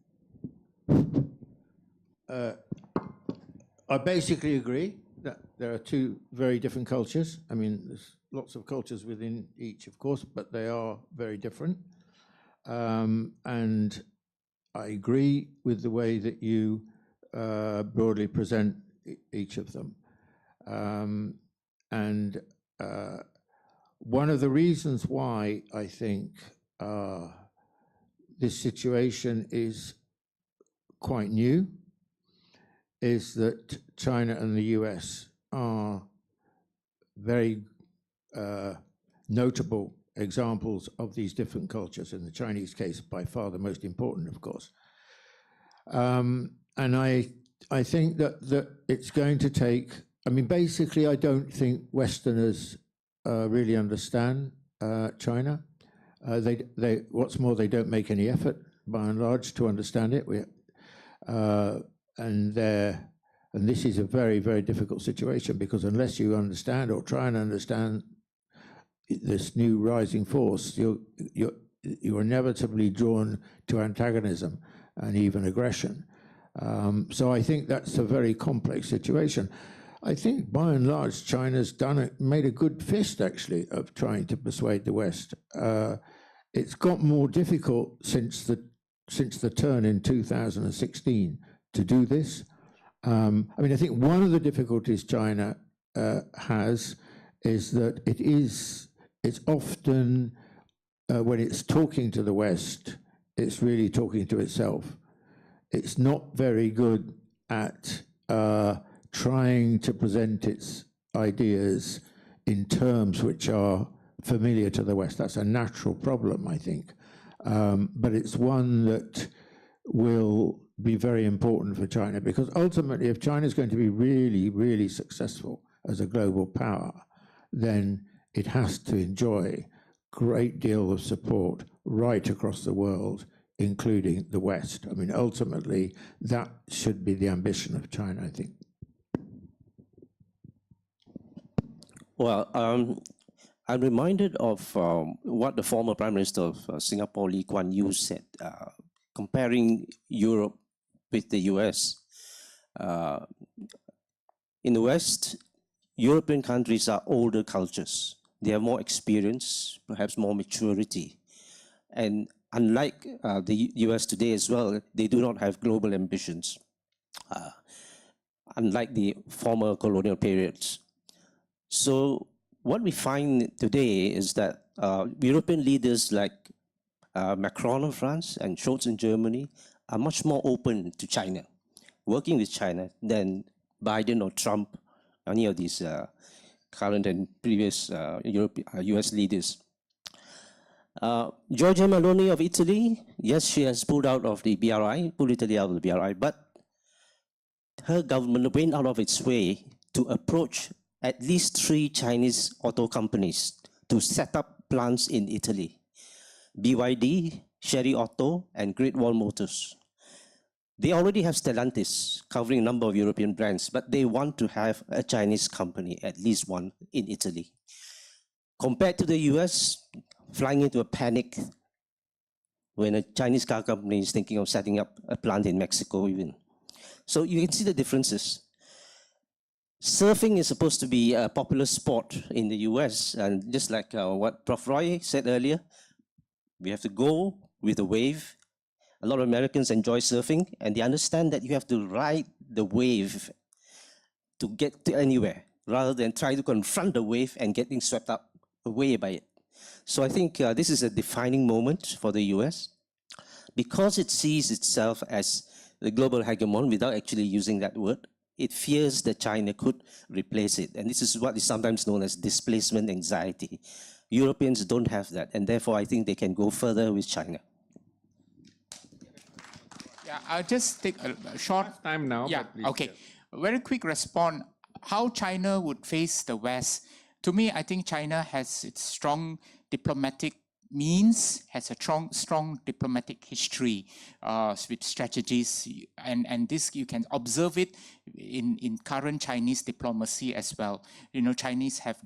I basically agree that there are two very different cultures. I mean, there's lots of cultures within each, of course, but they are very different. And I agree with the way that you broadly present each of them. And one of the reasons why I think this situation is quite new is that China and the US are very notable examples of these different cultures. In the Chinese case, by far the most important, of course. And I think that it's going to take, I mean, basically, I don't think Westerners really understand China. What's more, they don't make any effort, by and large, to understand it. And this is a very, very difficult situation, because unless you understand or try and understand this new rising force, you're inevitably drawn to antagonism and even aggression. So I think that's a very complex situation. I think by and large, China's made a good fist, actually, of trying to persuade the West. It's got more difficult since the turn in 2016 to do this. I mean, I think one of the difficulties China has is that it's often, when it's talking to the West, it's really talking to itself. It's not very good at trying to present its ideas in terms which are familiar to the West. That's a natural problem, I think. But it's one that will be very important for China, because ultimately, if China is going to be really, really successful as a global power, then it has to enjoy a great deal of support right across the world, including the West. I mean, ultimately, that should be the ambition of China, I think. Well, I'm reminded of what the former Prime Minister of Singapore, Lee Kuan Yew, said, comparing Europe with the US. In the West, European countries are older cultures. They have more experience, perhaps more maturity. And unlike the US today as well, they do not have global ambitions, unlike the former colonial periods. So what we find today is that European leaders like Macron of France and Scholz in Germany are much more open to China, working with China, than Biden or Trump, any of these current and previous US leaders. Giorgia Meloni of Italy, yes, she has pulled out of the BRI, pulled Italy out of the BRI, but her government went out of its way to approach at least 3 Chinese auto companies to set up plants in Italy: BYD, Chery Auto, and Great Wall Motors. They already have Stellantis, covering a number of European brands, but they want to have a Chinese company, at least one, in Italy. Compared to the US, flying into a panic when a Chinese car company is thinking of setting up a plant in Mexico even. So you can see the differences. Surfing is supposed to be a popular sport in the US, and just like what Prof. Roy said earlier, we have to go with the wave. A lot of Americans enjoy surfing, and they understand that you have to ride the wave to get to anywhere, rather than try to confront the wave and getting swept up away by it. So I think this is a defining moment for the US, because it sees itself as the global hegemon without actually using that word. It fears that China could replace it. And this is what is sometimes known as displacement anxiety. Europeans don't have that, and therefore I think they can go further with China. Yeah, I'll just take a short time now. Yeah, but please, okay. Very quick response. How China would face the West. To me, I think China has its strong diplomatic means, has a strong diplomatic history with strategies, and this you can observe it in current Chinese diplomacy as well. You know, Chinese have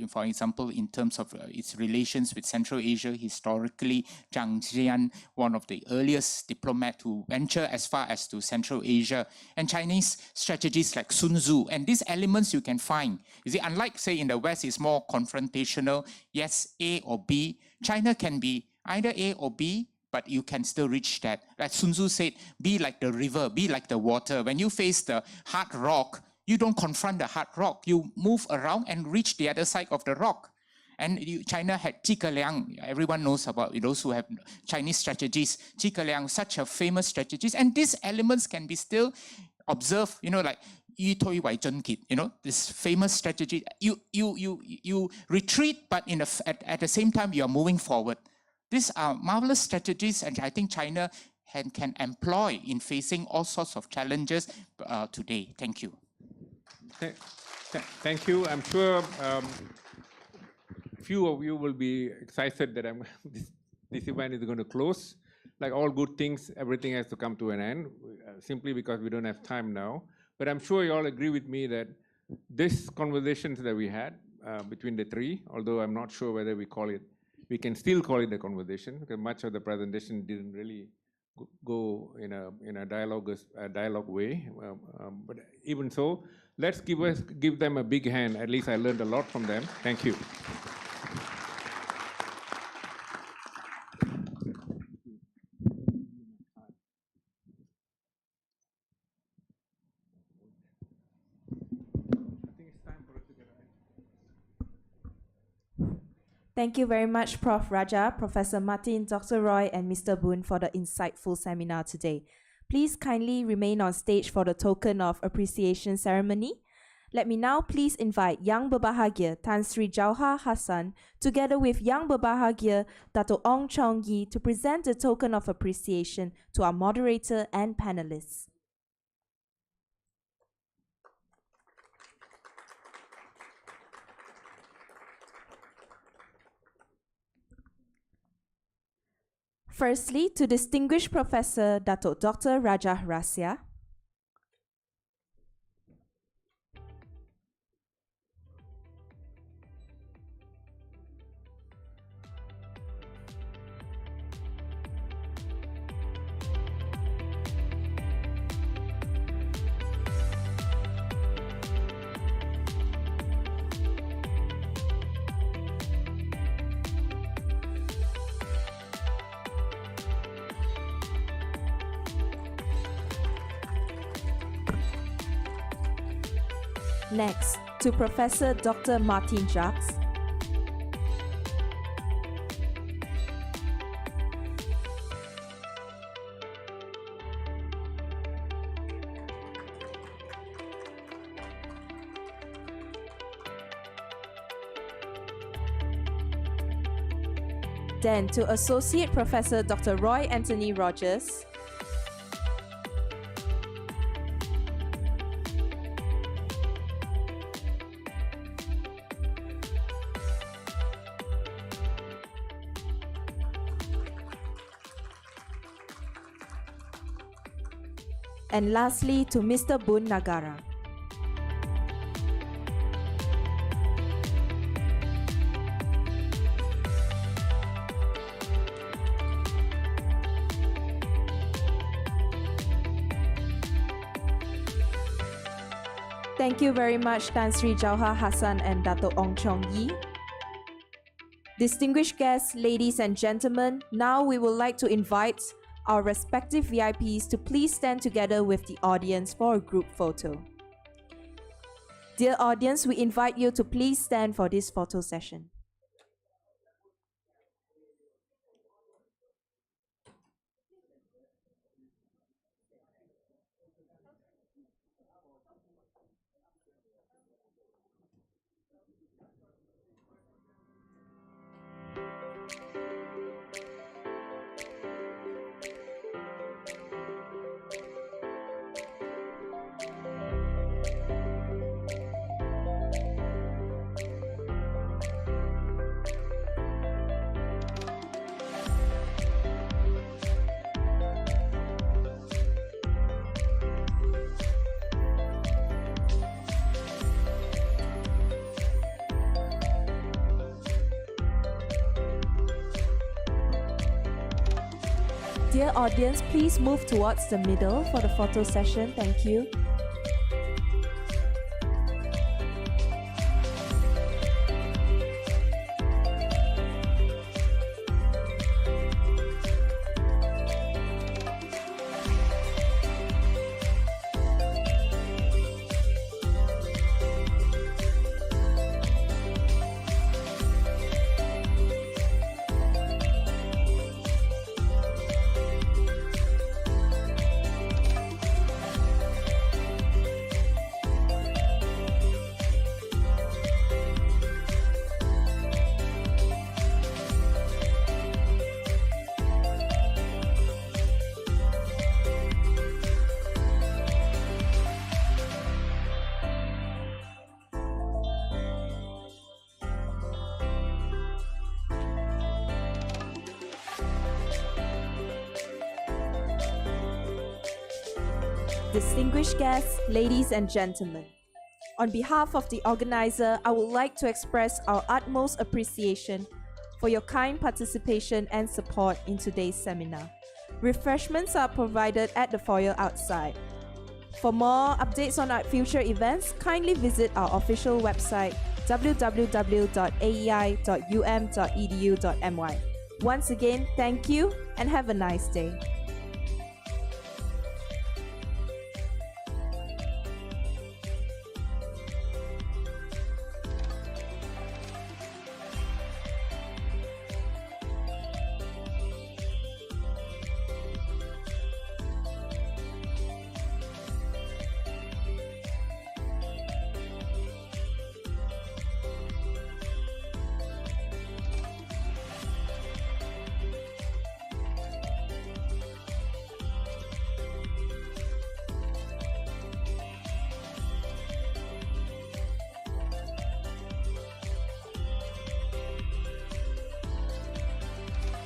for example, in terms of its relations with Central Asia, historically, Zhang Jian, one of the earliest diplomat to venture as far as to Central Asia, and Chinese strategies like Sun Tzu, and these elements you can find. You see, unlike say in the West, it's more confrontational. Yes, A or B. China can be either A or B, but you can still reach that. Like Sun Tzu said, be like the river, be like the water. When you face the hard rock, you don't confront the hard rock. You move around and reach the other side of the rock. And China had Zhuge Liang. Everyone knows about those who have Chinese strategies. Zhuge Liang, such a famous strategist. And these elements can be still observed, you know, like Yi Toi Wai Zhen Kit, you know, this famous strategy. You retreat, but at the same time, you are moving forward. These are marvelous strategies, and I think China can employ in facing all sorts of challenges today. Thank you. Thank you. I'm sure few of you will be excited that this event is going to close. Like all good things, everything has to come to an end, simply because we don't have time now. But I'm sure you all agree with me that this conversations that we had between the three, although I'm not sure whether we can still call it a conversation, because much of the presentation didn't really go in a dialogue way. But even so, let's give them a big hand. At least I learned a lot from them. Thank you. Thank you very much, Prof. Rajah, Professor Martin, Dr. Roy, and Mr. Bunn for the insightful seminar today. Please kindly remain on stage for the token of appreciation ceremony. Let me now please invite Yang Berbahagia Tan Sri Jauhar Hassan together with Yang Berbahagia Dato Ong Chong Yi to present the token of appreciation to our moderator and panelists. Firstly, to distinguished Professor Dato Dr. Rajah Rasiah. Next, to Professor Dr. Martin Jacques. Then to Associate Professor Dr. Roy Anthony Rogers. And lastly, to Mr. Bunn Nagara. Thank you very much, Tan Sri Jauhar Hassan and Dato Ong Chong Yi. Distinguished guests, ladies and gentlemen, now we would like to invite our respective VIPs to please stand together with the audience for a group photo. Dear audience, we invite you to please stand for this photo session. Dear audience, please move towards the middle for the photo session. Thank you. Distinguished guests, ladies and gentlemen, on behalf of the organizer, I would like to express our utmost appreciation for your kind participation and support in today's seminar. Refreshments are provided at the foyer outside. For more updates on our future events, kindly visit our official website www.aei.um.edu.my. Once again, thank you and have a nice day.